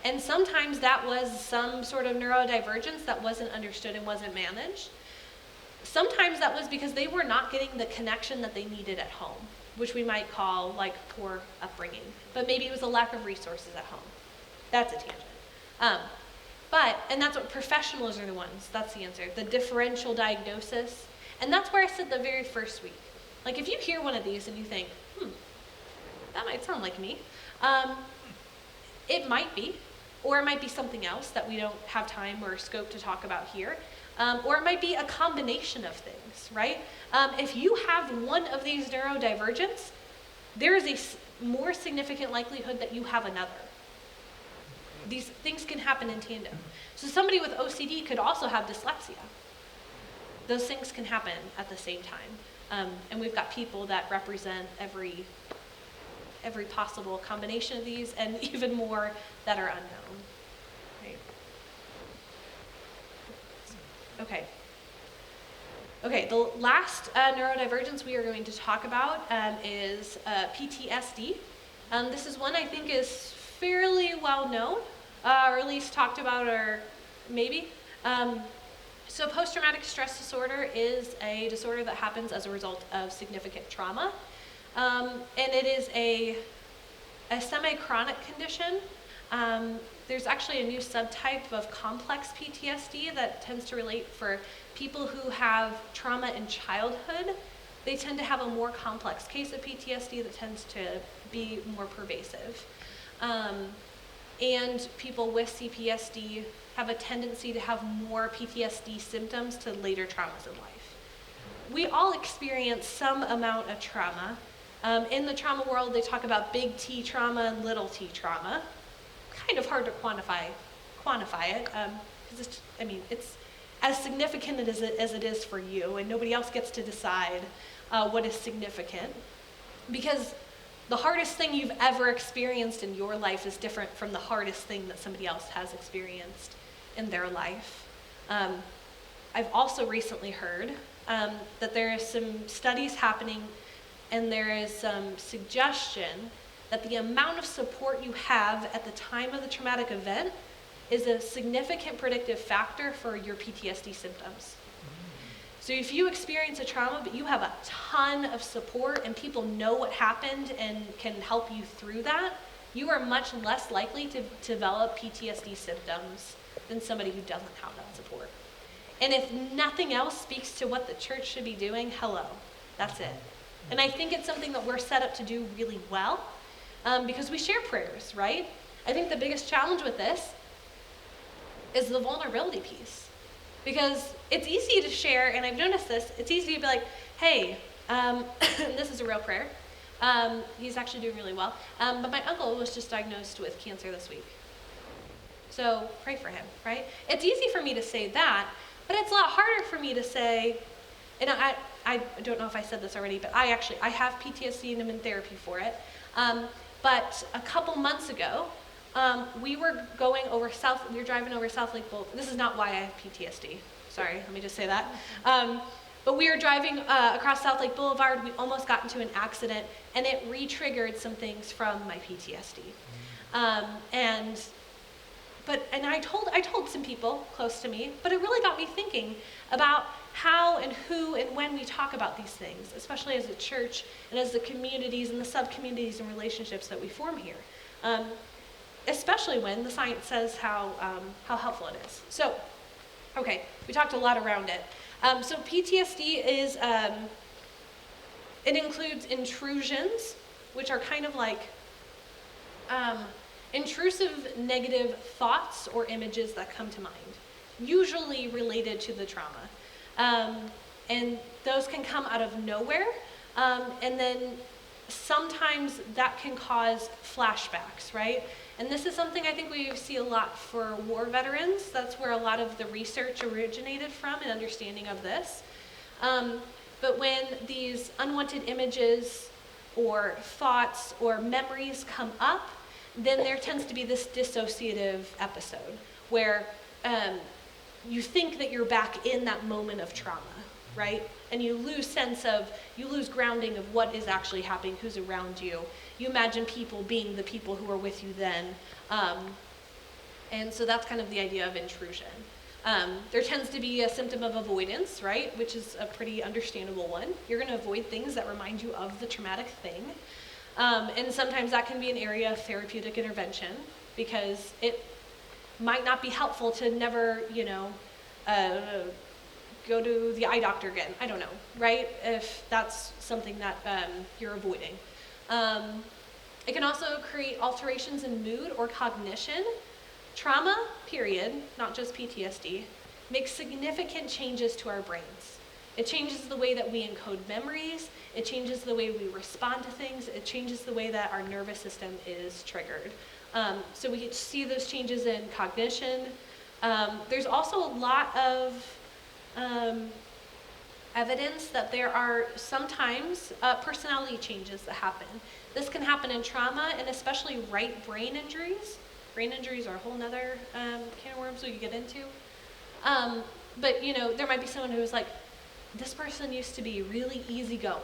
And sometimes that was some sort of neurodivergence that wasn't understood and wasn't managed. Sometimes that was because they were not getting the connection that they needed at home, which we might call like poor upbringing. But maybe it was a lack of resources at home. That's a tangent. And that's what professionals are the ones, that's the answer, the differential diagnosis. And that's where I said the very first week. Like if you hear one of these and you think, that might sound like me, it might be, or it might be something else that we don't have time or scope to talk about here. Or it might be a combination of things, right? If you have one of these neurodivergence, there is a more significant likelihood that you have another. These things can happen in tandem. So somebody with OCD could also have dyslexia. Those things can happen at the same time. And we've got people that represent every possible combination of these, and even more that are unknown. Right? Okay, the last neurodivergence we are going to talk about is PTSD. This is one I think is fairly well known, or at least talked about, or maybe. So post-traumatic stress disorder is a disorder that happens as a result of significant trauma. And it is a semi-chronic condition. There's actually a new subtype of complex PTSD that tends to relate for people who have trauma in childhood. They tend to have a more complex case of PTSD that tends to be more pervasive. And people with CPSD have a tendency to have more PTSD symptoms to later traumas in life. We all experience some amount of trauma. In the trauma world, they talk about big T trauma and little t trauma. Kind of hard to quantify it, because it's as significant as it is for you, and nobody else gets to decide what is significant. Because the hardest thing you've ever experienced in your life is different from the hardest thing that somebody else has experienced in their life. I've also recently heard that there are some studies happening, and there is some suggestion that the amount of support you have at the time of the traumatic event is a significant predictive factor for your PTSD symptoms. So if you experience a trauma, but you have a ton of support and people know what happened and can help you through that, you are much less likely to develop PTSD symptoms than somebody who doesn't have that support. And if nothing else speaks to what the church should be doing, hello, that's it. And I think it's something that we're set up to do really well, because we share prayers, right? I think the biggest challenge with this is the vulnerability piece. Because it's easy to share, and I've noticed this, it's easy to be like, hey, this is a real prayer. He's actually doing really well. But my uncle was just diagnosed with cancer this week. So pray for him, right? It's easy for me to say that, but it's a lot harder for me to say, and I don't know if I said this already, but I have PTSD and I'm in therapy for it. But a couple months ago, we were driving over Southlake Boulevard. This is not why I have PTSD. Sorry, let me just say that. But we were driving across Southlake Boulevard. We almost got into an accident, and it re-triggered some things from my PTSD. And I told some people close to me, but it really got me thinking about how and who and when we talk about these things, especially as a church and as the communities and the sub-communities and relationships that we form here. Especially when the science says how helpful it is. So, okay, we talked a lot around it. So PTSD is, it includes intrusions, which are kind of like intrusive negative thoughts or images that come to mind, usually related to the trauma. And those can come out of nowhere, and then sometimes that can cause flashbacks, right? And this is something I think we see a lot for war veterans. That's where a lot of the research originated from and understanding of this. But when these unwanted images or thoughts or memories come up, then there tends to be this dissociative episode where you think that you're back in that moment of trauma, right? And you lose grounding of what is actually happening, who's around you. You imagine people being the people who were with you then. And so that's kind of the idea of intrusion. There tends to be a symptom of avoidance, right? Which is a pretty understandable one. You're gonna avoid things that remind you of the traumatic thing. And sometimes that can be an area of therapeutic intervention because it might not be helpful to never, go to the eye doctor again. I don't know, right? If that's something that you're avoiding. It can also create alterations in mood or cognition. Trauma, period, not just PTSD, makes significant changes to our brains. It changes the way that we encode memories. It changes the way we respond to things. It changes the way that our nervous system is triggered. So we see those changes in cognition. There's also a lot of evidence that there are sometimes personality changes that happen. This can happen in trauma, and especially right brain injuries. Brain injuries are a whole nother can of worms we could get into. But you know, there might be someone who's like, this person used to be really easygoing,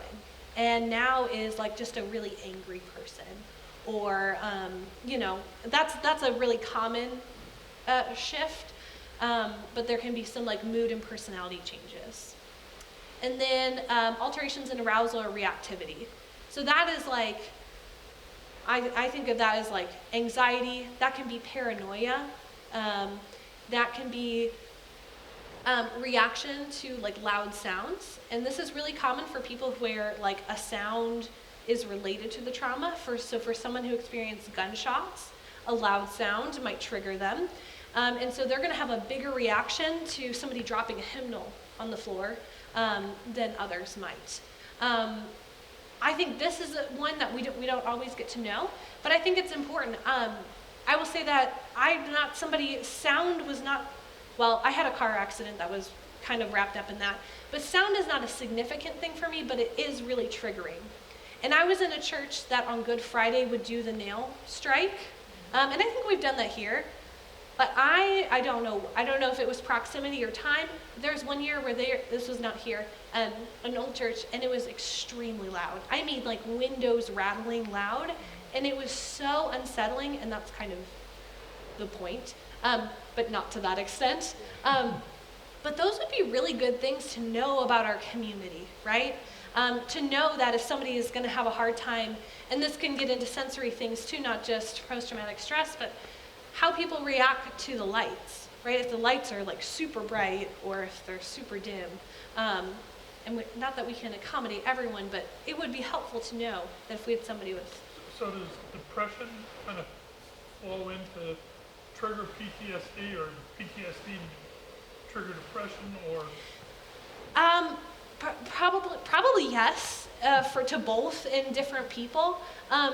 and now is like just a really angry person. Or you know, that's a really common shift. But there can be some like mood and personality changes. And then alterations in arousal or reactivity. So that is like, I think of that as like anxiety. That can be paranoia. That can be reaction to like loud sounds. And this is really common for people where like a sound is related to the trauma. So for someone who experienced gunshots, a loud sound might trigger them. And so they're going to have a bigger reaction to somebody dropping a hymnal on the floor than others might. I think this is one that we don't always get to know, but I think it's important. I will say that I'm not somebody, sound was not, well, I had a car accident that was kind of wrapped up in that, but sound is not a significant thing for me, but it is really triggering. And I was in a church that on Good Friday would do the nail strike, and I think we've done that here. But I don't know if it was proximity or time. There's one year where this was not here, an old church, and it was extremely loud. I mean like windows rattling loud, and it was so unsettling, and that's kind of the point, but not to that extent. But those would be really good things to know about our community, right? To know that if somebody is gonna have a hard time, and this can get into sensory things too, not just post-traumatic stress, but how people react to the lights, right? If the lights are like super bright or if they're super dim. Not that we can accommodate everyone, but it would be helpful to know that if we had somebody with... So does depression kind of flow into trigger PTSD, or PTSD trigger depression, or? Probably yes, to both in different people,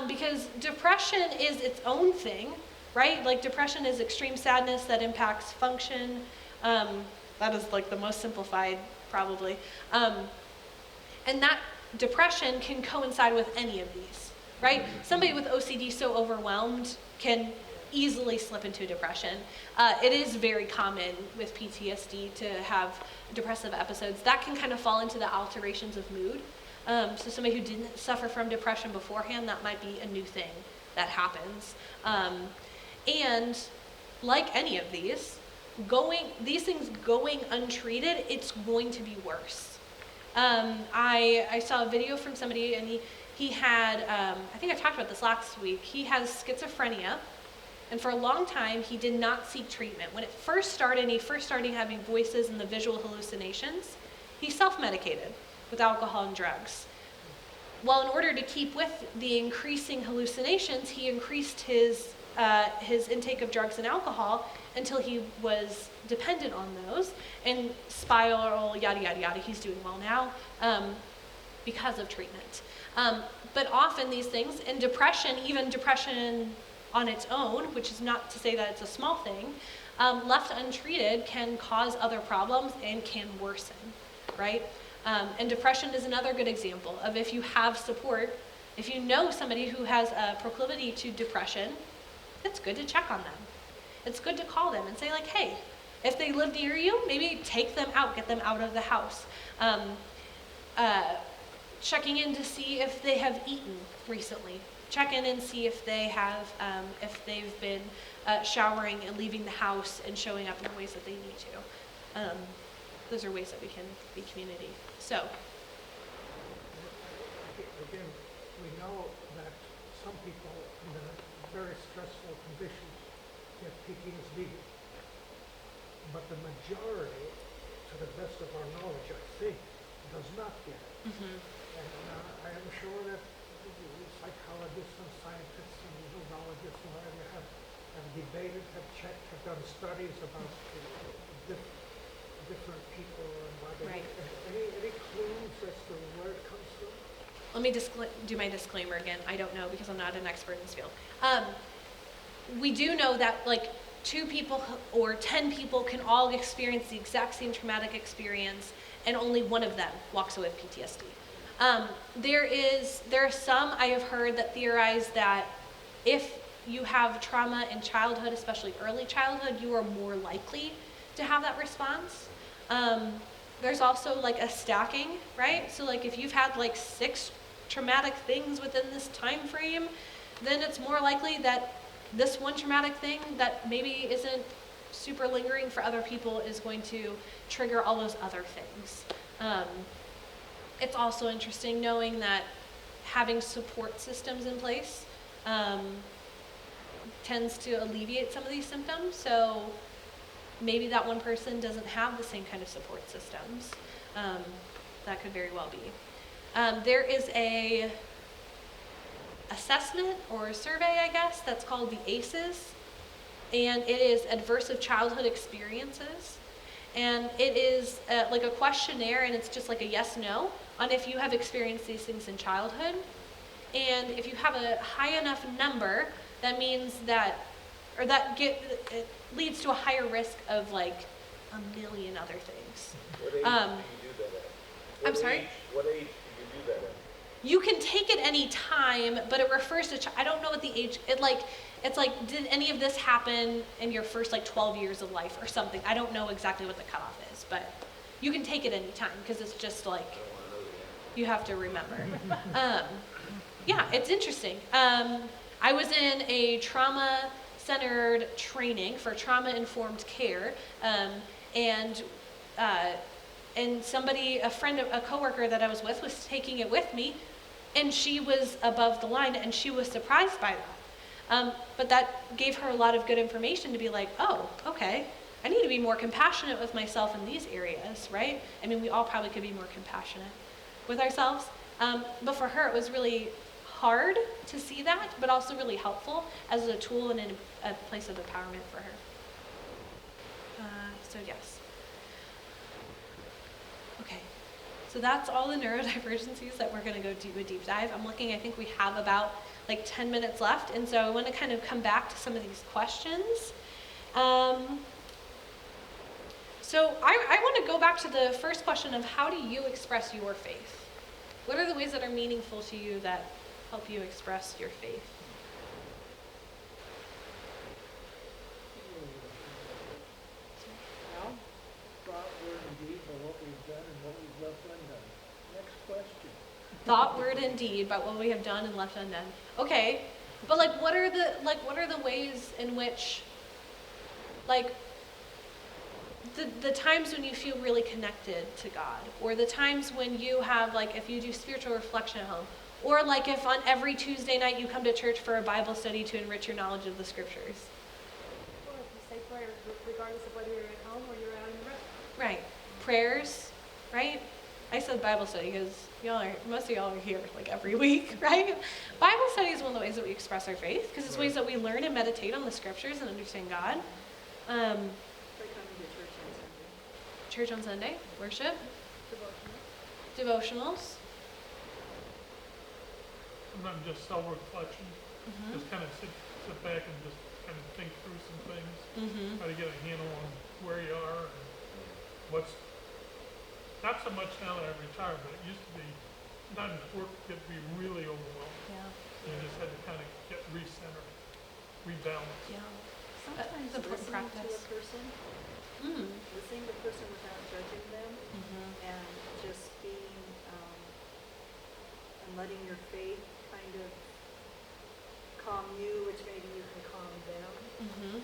because depression is its own thing. Right? Like depression is extreme sadness that impacts function. That is like the most simplified probably. And that depression can coincide with any of these, right? Somebody with OCD so overwhelmed can easily slip into depression. It is very common with PTSD to have depressive episodes. That can kind of fall into the alterations of mood. So somebody who didn't suffer from depression beforehand, that might be a new thing that happens. And like any of these things going untreated, it's going to be worse. I saw a video from somebody, and he had, I think I talked about this last week, he has schizophrenia, and for a long time he did not seek treatment. When it first started, and he first started having voices and the visual hallucinations, he self-medicated with alcohol and drugs. Well, in order to keep with the increasing hallucinations, he increased his intake of drugs and alcohol until he was dependent on those, and spiral, yada, yada, yada. He's doing well now because of treatment. But often these things, and depression, even depression on its own, which is not to say that it's a small thing, left untreated can cause other problems and can worsen, right? And depression is another good example of if you have support, if you know somebody who has a proclivity to depression, it's good to check on them. It's good to call them and say like, hey, if they live near you, maybe take them out, get them out of the house. Checking in to see if they have eaten recently. Check in and see if they have, if they've been showering and leaving the house and showing up in the ways that they need to. Those are ways that we can be community. So. Again, we know that some people in very stressful conditions get PTSD, but the majority, to to the best of our knowledge, I think, does not get it. Mm-hmm. And I am sure that the psychologists and scientists and neurologists and whatever have debated, have checked, have done studies about different people and why they Right. any clues as to where it comes from? Let me do my disclaimer again. I don't know because I'm not an expert in this field. We do know that like 2 people or 10 people can all experience the exact same traumatic experience, and only one of them walks away with PTSD. There are some I have heard that theorize that if you have trauma in childhood, especially early childhood, you are more likely to have that response. There's also like a stacking, right? So like if you've had like 6 traumatic things within this time frame, then it's more likely that this one traumatic thing that maybe isn't super lingering for other people is going to trigger all those other things. It's also interesting knowing that having support systems in place tends to alleviate some of these symptoms. So maybe that one person doesn't have the same kind of support systems. That could very well be. There is a assessment or a survey, I guess, that's called the ACEs, and it is Adversive Childhood Experiences. And it is like a questionnaire, and it's just like a yes/no on if you have experienced these things in childhood. And if you have a high enough number, that means that, or it leads to a higher risk of like a million other things. What age do you do that at? I'm sorry? What age do you do that at? You can take it any time, but it refers to, I don't know what the age, it's like, did any of this happen in your first like 12 years of life or something? I don't know exactly what the cutoff is, but you can take it any time because it's just like, you have to remember. Yeah, it's interesting. I was in a trauma-centered training for trauma-informed care, and somebody, a coworker that I was with taking it with me, and she was above the line, and she was surprised by that. But that gave her a lot of good information to be like, oh, okay, I need to be more compassionate with myself in these areas, right? I mean, we all probably could be more compassionate with ourselves. But for her, it was really hard to see that, but also really helpful as a tool and a place of empowerment for her. So yes. Okay, so that's all the neurodivergencies that we're going to go do a deep dive. I'm looking, I think we have about like 10 minutes left, and so I want to kind of come back to some of these questions. So I want to go back to the first question of how do you express your faith? What are the ways that are meaningful to you that help you express your faith? Well, thought, word, and deed by what we've done and what we've left undone. Next question. Thought, word, and deed about what we have done and left undone. Okay, but like, what are the ways in which, like, the times when you feel really connected to God, or the times when you have, like, if you do spiritual reflection at home, or like if on every Tuesday night you come to church for a Bible study to enrich your knowledge of the scriptures. Or if you say prayers, regardless of whether you're at home or you're out in the restaurant. Right. Prayers, right? I said Bible study because most of y'all are here like every week, right? Bible study is one of the ways that we express our faith because it's ways that we learn and meditate on the scriptures and understand God. Try coming to church on Sunday. Church on Sunday, worship, Devotional. devotionals. Sometimes just self-reflection, just kind of sit back and just kind of think through some things, try to get a handle on where you are and what's, not so much now that I've retired, but it used to be, sometimes work could be really overwhelming. Yeah. You just had to kind of get recentered, rebalance. Yeah. Sometimes That's important listening to practice. a person, listening to a person without judging them, and just being, and letting your faith kind of calm you, which maybe you can calm them.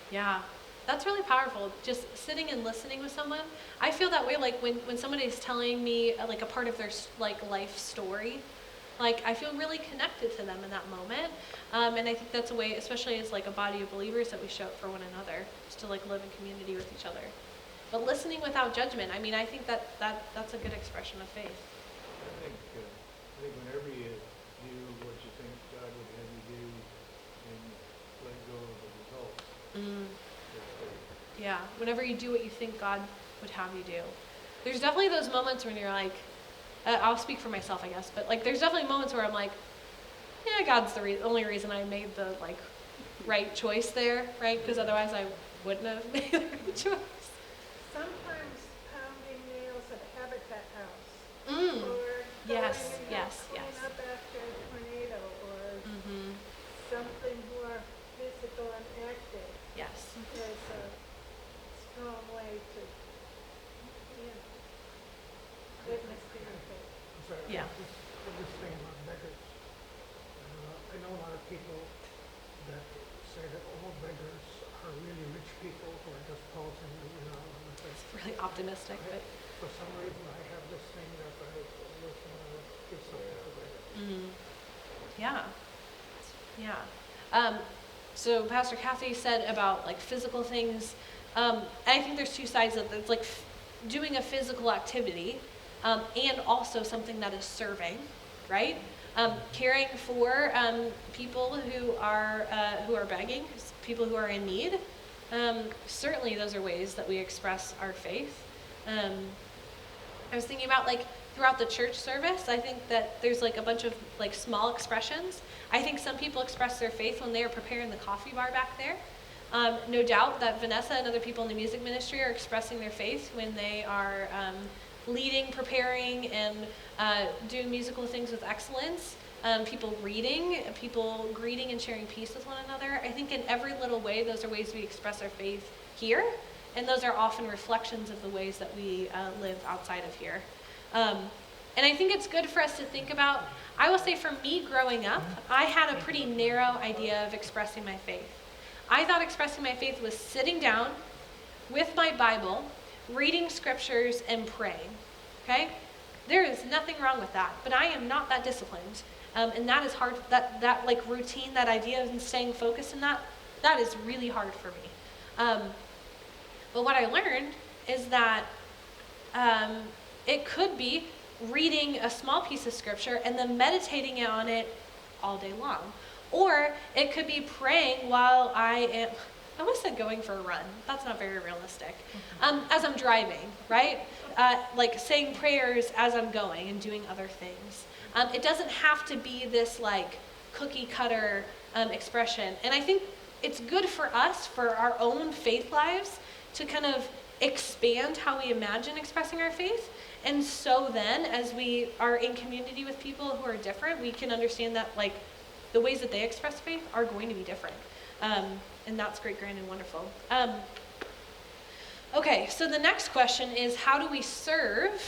Yeah, that's really powerful. Just sitting and listening with someone. I feel that way like when somebody is telling me like a part of their like life story. Like I feel really connected to them in that moment. And I think that's a way, especially as like a body of believers, that we show up for one another, just to like live in community with each other. But listening without judgment, I mean, I think that's a good expression of faith. I think whenever you do what you think God would have you do and let go of the results, that's faith. Yeah, whenever you do what you think God would have you do. There's definitely those moments when you're like, I'll speak for myself, I guess, but like there's definitely moments where I'm like, yeah, God's the only reason I made the like right choice there, right? Because otherwise I wouldn't have made the right choice. Sometimes pounding nails at a habitat house. Mm. Or Yes, going and yes, clean yes. up after a tornado, or Mm-hmm. something more physical and active Yes. is a strong way to, witness to your faith. So Yeah. this thing about beggars. I know a lot of people that say that all beggars are really rich people who are just posing, and It's really optimistic, but for some reason I have this thing that I always want to give something to beggars. yeah. Yeah. So Pastor Kathy said about like physical things. I think there's two sides of it. It's like doing a physical activity and also something that is serving, right? Caring for people who are begging, people who are in need. Certainly those are ways that we express our faith. I was thinking about like throughout the church service, I think that there's like a bunch of like small expressions. I think some people express their faith when they are preparing the coffee bar back there. No doubt that Vanessa and other people in the music ministry are expressing their faith when they are leading, preparing, and doing musical things with excellence. People reading, people greeting and sharing peace with one another. I think in every little way, those are ways we express our faith here, and those are often reflections of the ways that we live outside of here. And I think it's good for us to think about, I will say for me growing up, I had a pretty narrow idea of expressing my faith. I thought expressing my faith was sitting down with my Bible, reading scriptures, and praying, okay? There is nothing wrong with that, but I am not that disciplined. And that is hard, that like routine, that idea of staying focused in that is really hard for me. But what I learned is that it could be reading a small piece of scripture and then meditating on it all day long. Or it could be praying while I almost said going for a run. That's not very realistic. As I'm driving, right? Like saying prayers as I'm going and doing other things. It doesn't have to be this like cookie cutter expression. And I think it's good for us, for our own faith lives, to kind of expand how we imagine expressing our faith. And so then, as we are in community with people who are different, we can understand that like the ways that they express faith are going to be different. And that's great, grand, and wonderful. Okay, so the next question is, how do we serve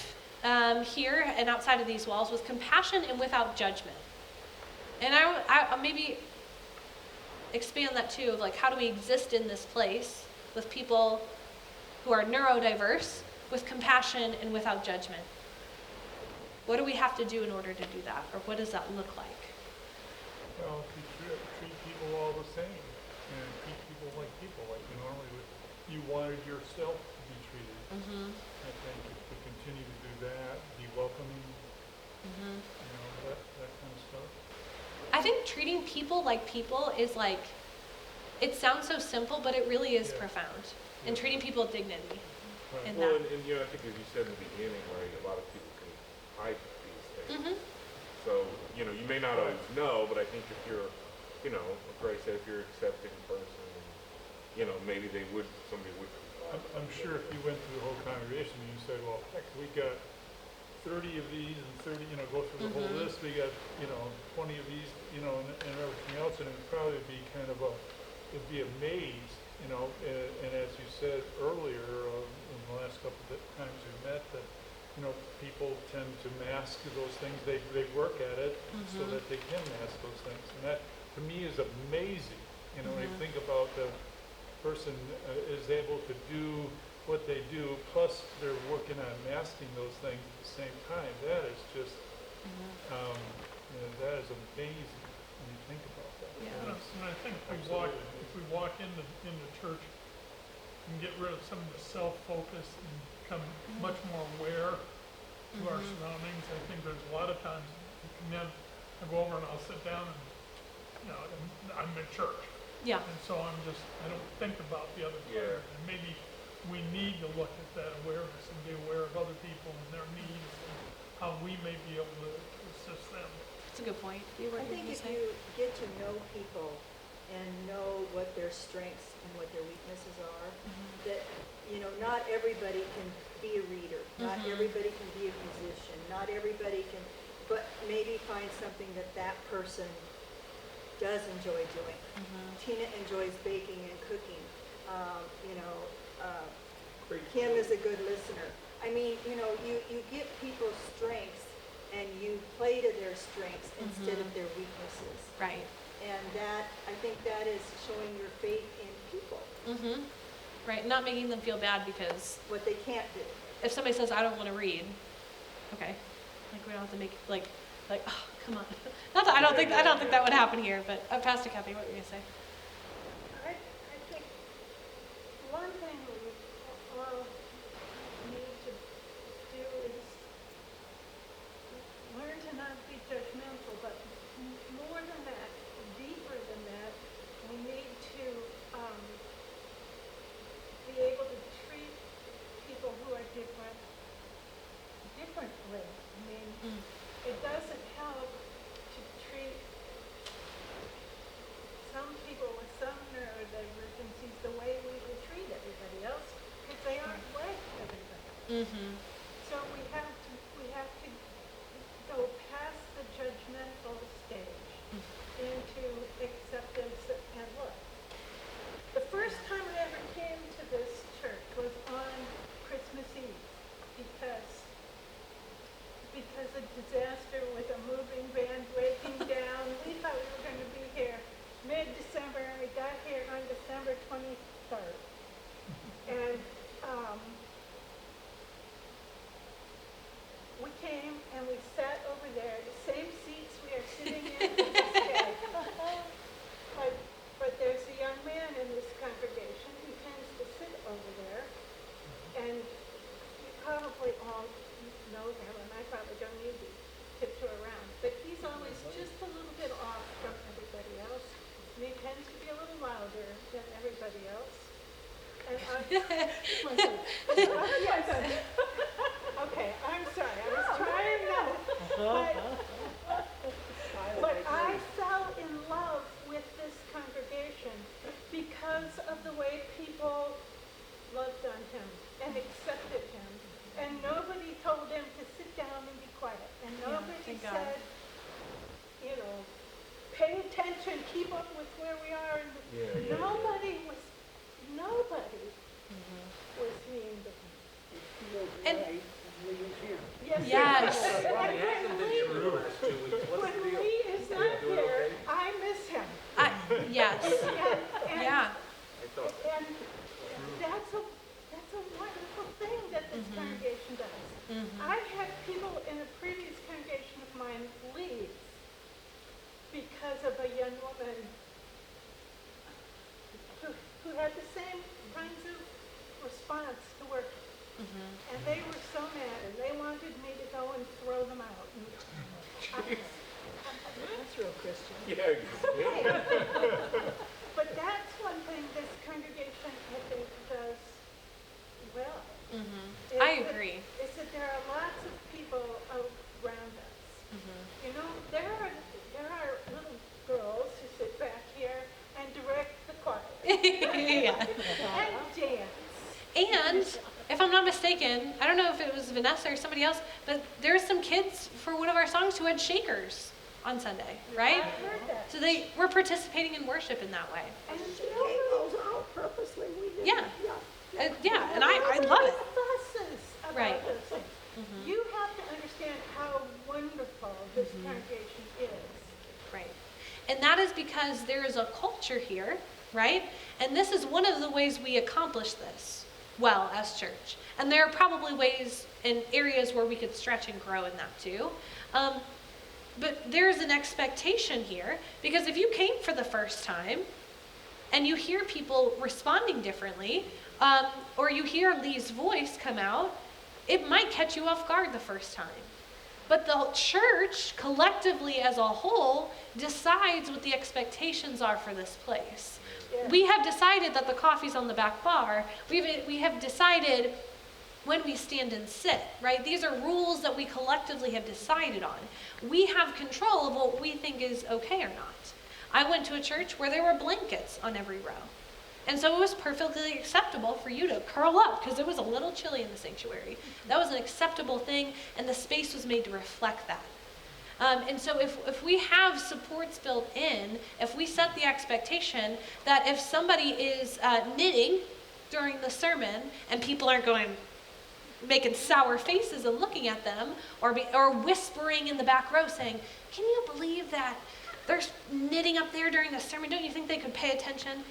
here and outside of these walls with compassion and without judgment? And I'll maybe expand that too, of like, how do we exist in this place with people who are neurodiverse, with compassion and without judgment? What do we have to do in order to do that? Or what does that look like? Well, treat people all the same, and treat people like you normally would. You wanted yourself to be treated. I think if we continue to do that, be welcoming, that kind of stuff. I think treating people like people is like, it sounds so simple, but it really is profound. And treating people with dignity. Right. In Well, that. and I think as you said in the beginning, right, a lot of people can hide these things. So, you may not always know, but I think if you're, like Grace said, if you're an accepting person, maybe somebody would. I'm sure if you went through the whole congregation and you said, well, heck, we got 30 of these and 30, go through the whole list, we got, 20 of these, and everything else, and it would probably be kind of it'd be a maze, and as you said earlier, in the last couple of times we met, that, people tend to mask those things, they work at it so that they can mask those things, and that, to me, is amazing, when you think about the person is able to do what they do, plus they're working on masking those things at the same time. That is just, that is amazing when you think about that. Yeah. Yes. And I think if we walk into church and get rid of some of the self-focus and become much more aware to our surroundings. I think there's a lot of times you come in, I go over and I'll sit down and, and I'm in church. Yeah. And so I don't think about the other Yeah. person. And maybe we need to look at that awareness and be aware of other people and their needs and how we may be able to assist them. That's a good point. I think if you get to know people and know what their strengths and what their weaknesses are, that, not everybody can be a reader, not everybody can be a musician, not everybody can, but maybe find something that person does enjoy doing. Tina enjoys baking and cooking. Kim is a good listener. I mean, you give people strengths and you play to their strengths instead of their weaknesses. Right. And I think that is showing your faith in people, Right. Not making them feel bad because what they can't do. if somebody says, I don't want to read, okay. Like, we don't have to make, like, oh, come on. Not that I don't think that would happen here, but Pastor Kathy, what were you going to say? I think one thing we all need to do is learn to not be judgmental, but more than that, deeper than that, we need to be able to treat people who are differently. I mean, it doesn't help to treat some people with some neurodivergencies the way we would treat everybody else, because they aren't like everybody. So we have to go past the judgmental stage into acceptance and love. The first time I ever came to this church was on Christmas Eve because a disaster with a moving van breaking down. We thought we were going to be here mid-December, and we got here on December 23rd. And we came and we sat over there, the same seats we are sitting in to this day. But there's a young man in this congregation who tends to sit over there, and you probably all know him, and I probably don't need to tiptoe around, but he's always just a little bit off from everybody else, and he tends to be a little louder than everybody else. And okay, I'm sorry, I was trying not, but I fell in love with this congregation because of the way people loved on him and accepted him. And nobody told him to sit down and be quiet. And nobody said, pay attention, keep up with where we are. Nobody was mean to him. And Yes. When When Lee is not here, I miss him. yes. And Yeah. And that's a wonderful thing that this congregation does. I had people in a previous congregation of mine leave because of a young woman who had the same kinds of response to work. And they were so mad, and they wanted me to go and throw them out. That's real Christian. Yeah, But that's one thing this congregation, I think, does well. I agree. Is that there are lots of people around us. There are little girls who sit back here and direct the choir. Yeah. And dance. And if I'm not mistaken, I don't know if it was Vanessa or somebody else, but there's some kids for one of our songs who had shakers on Sunday, right? I've heard that. So they were participating in worship in that way. And those out purposely, we did. Yeah. Yeah, and I love it. Fusses about Right. those things. You have to understand how wonderful this congregation is. Right. And that is because there is a culture here, right? And this is one of the ways we accomplish this well as church. And there are probably ways and areas where we could stretch and grow in that too. But there's an expectation here, because if you came for the first time, and you hear people responding differently, or you hear Lee's voice come out, it might catch you off guard the first time. But the church, collectively as a whole, decides what the expectations are for this place. Yeah. We have decided that the coffee's on the back bar. We have decided when we stand and sit, right? These are rules that we collectively have decided on. We have control of what we think is okay or not. I went to a church where there were blankets on every row. And so it was perfectly acceptable for you to curl up because it was a little chilly in the sanctuary. That was an acceptable thing, and the space was made to reflect that. And so if we have supports built in, if we set the expectation that if somebody is knitting during the sermon and people aren't making sour faces and looking at them, or whispering in the back row saying, "Can you believe that they're knitting up there during the sermon? Don't you think they could pay attention?"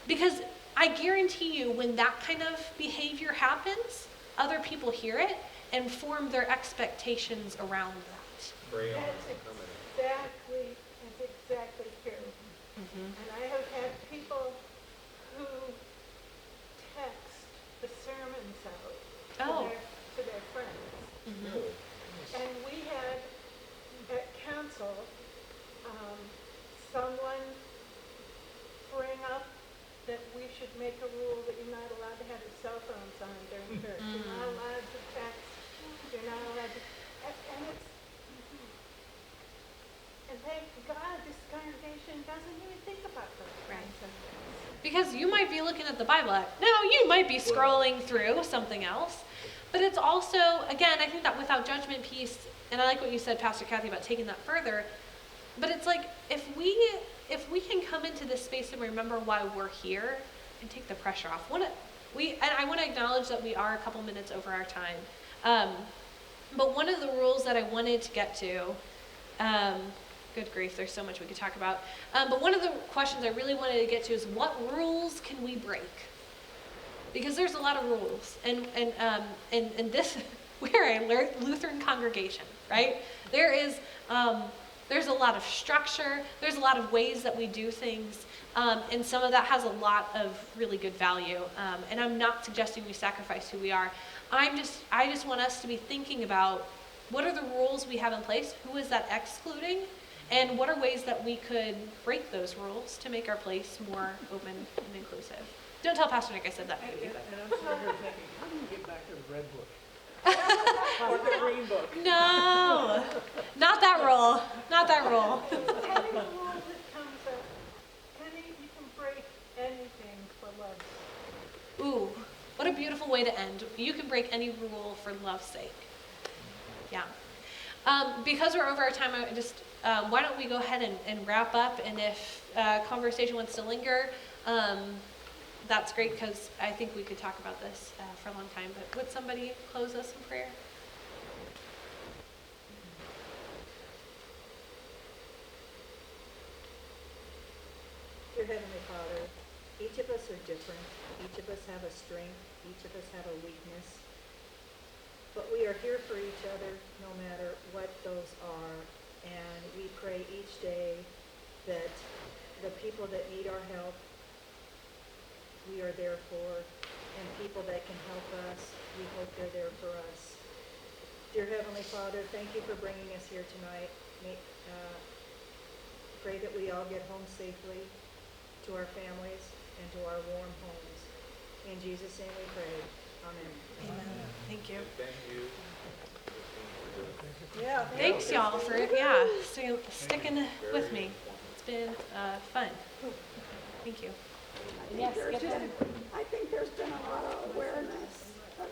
Because I guarantee you when that kind of behavior happens, other people hear it and form their expectations around that. That's exactly true. Mm-hmm. And I have had people who text the sermons out to their friends. Mm-hmm. And we had at council someone bring up that we should make a rule that you're not allowed to have your cell phones on during church. You're not allowed to text. You're not allowed to. And it's. And thank God this congregation doesn't even think about those kinds of things. Because you might be looking at the Bible app. No, you might be scrolling through something else. But it's also, again, I think that without judgment piece, and I like what you said, Pastor Kathy, about taking that further, but it's like if we can come into this space and remember why we're here and take the pressure off. And I want to acknowledge that we are a couple minutes over our time. But one of the rules that I wanted to get to, good grief, there's so much we could talk about. But one of the questions I really wanted to get to is what rules can we break? Because there's a lot of rules, and this we're a Lutheran congregation, right? There's a lot of structure. There's a lot of ways that we do things, and some of that has a lot of really good value. And I'm not suggesting we sacrifice who we are. I just want us to be thinking about what are the rules we have in place. Who is that excluding? And what are ways that we could break those rules to make our place more open and inclusive? Don't tell Pastor Nick I said that. And I'm sitting here thinking, how do you get back to the red book? Or the green book? No, not that rule. Not that rule. Any rule that comes up, you can break anything for love. Ooh, what a beautiful way to end. You can break any rule for love's sake. Yeah. Because we're over our time, why don't we go ahead and wrap up, and if conversation wants to linger, that's great, because I think we could talk about this for a long time. But would somebody close us in prayer? Dear Heavenly Father, each of us are different. Each of us have a strength. Each of us have a weakness. But we are here for each other no matter what those are. And we pray each day that the people that need our help, we are there for. And people that can help us, we hope they're there for us. Dear Heavenly Father, thank you for bringing us here tonight. Pray that we all get home safely to our families and to our warm homes. In Jesus' name we pray. Amen. Amen. Thank you. Thank you. Yeah. Thanks, y'all, for sticking with me. It's been fun. Thank you. Yes, I think there's been a lot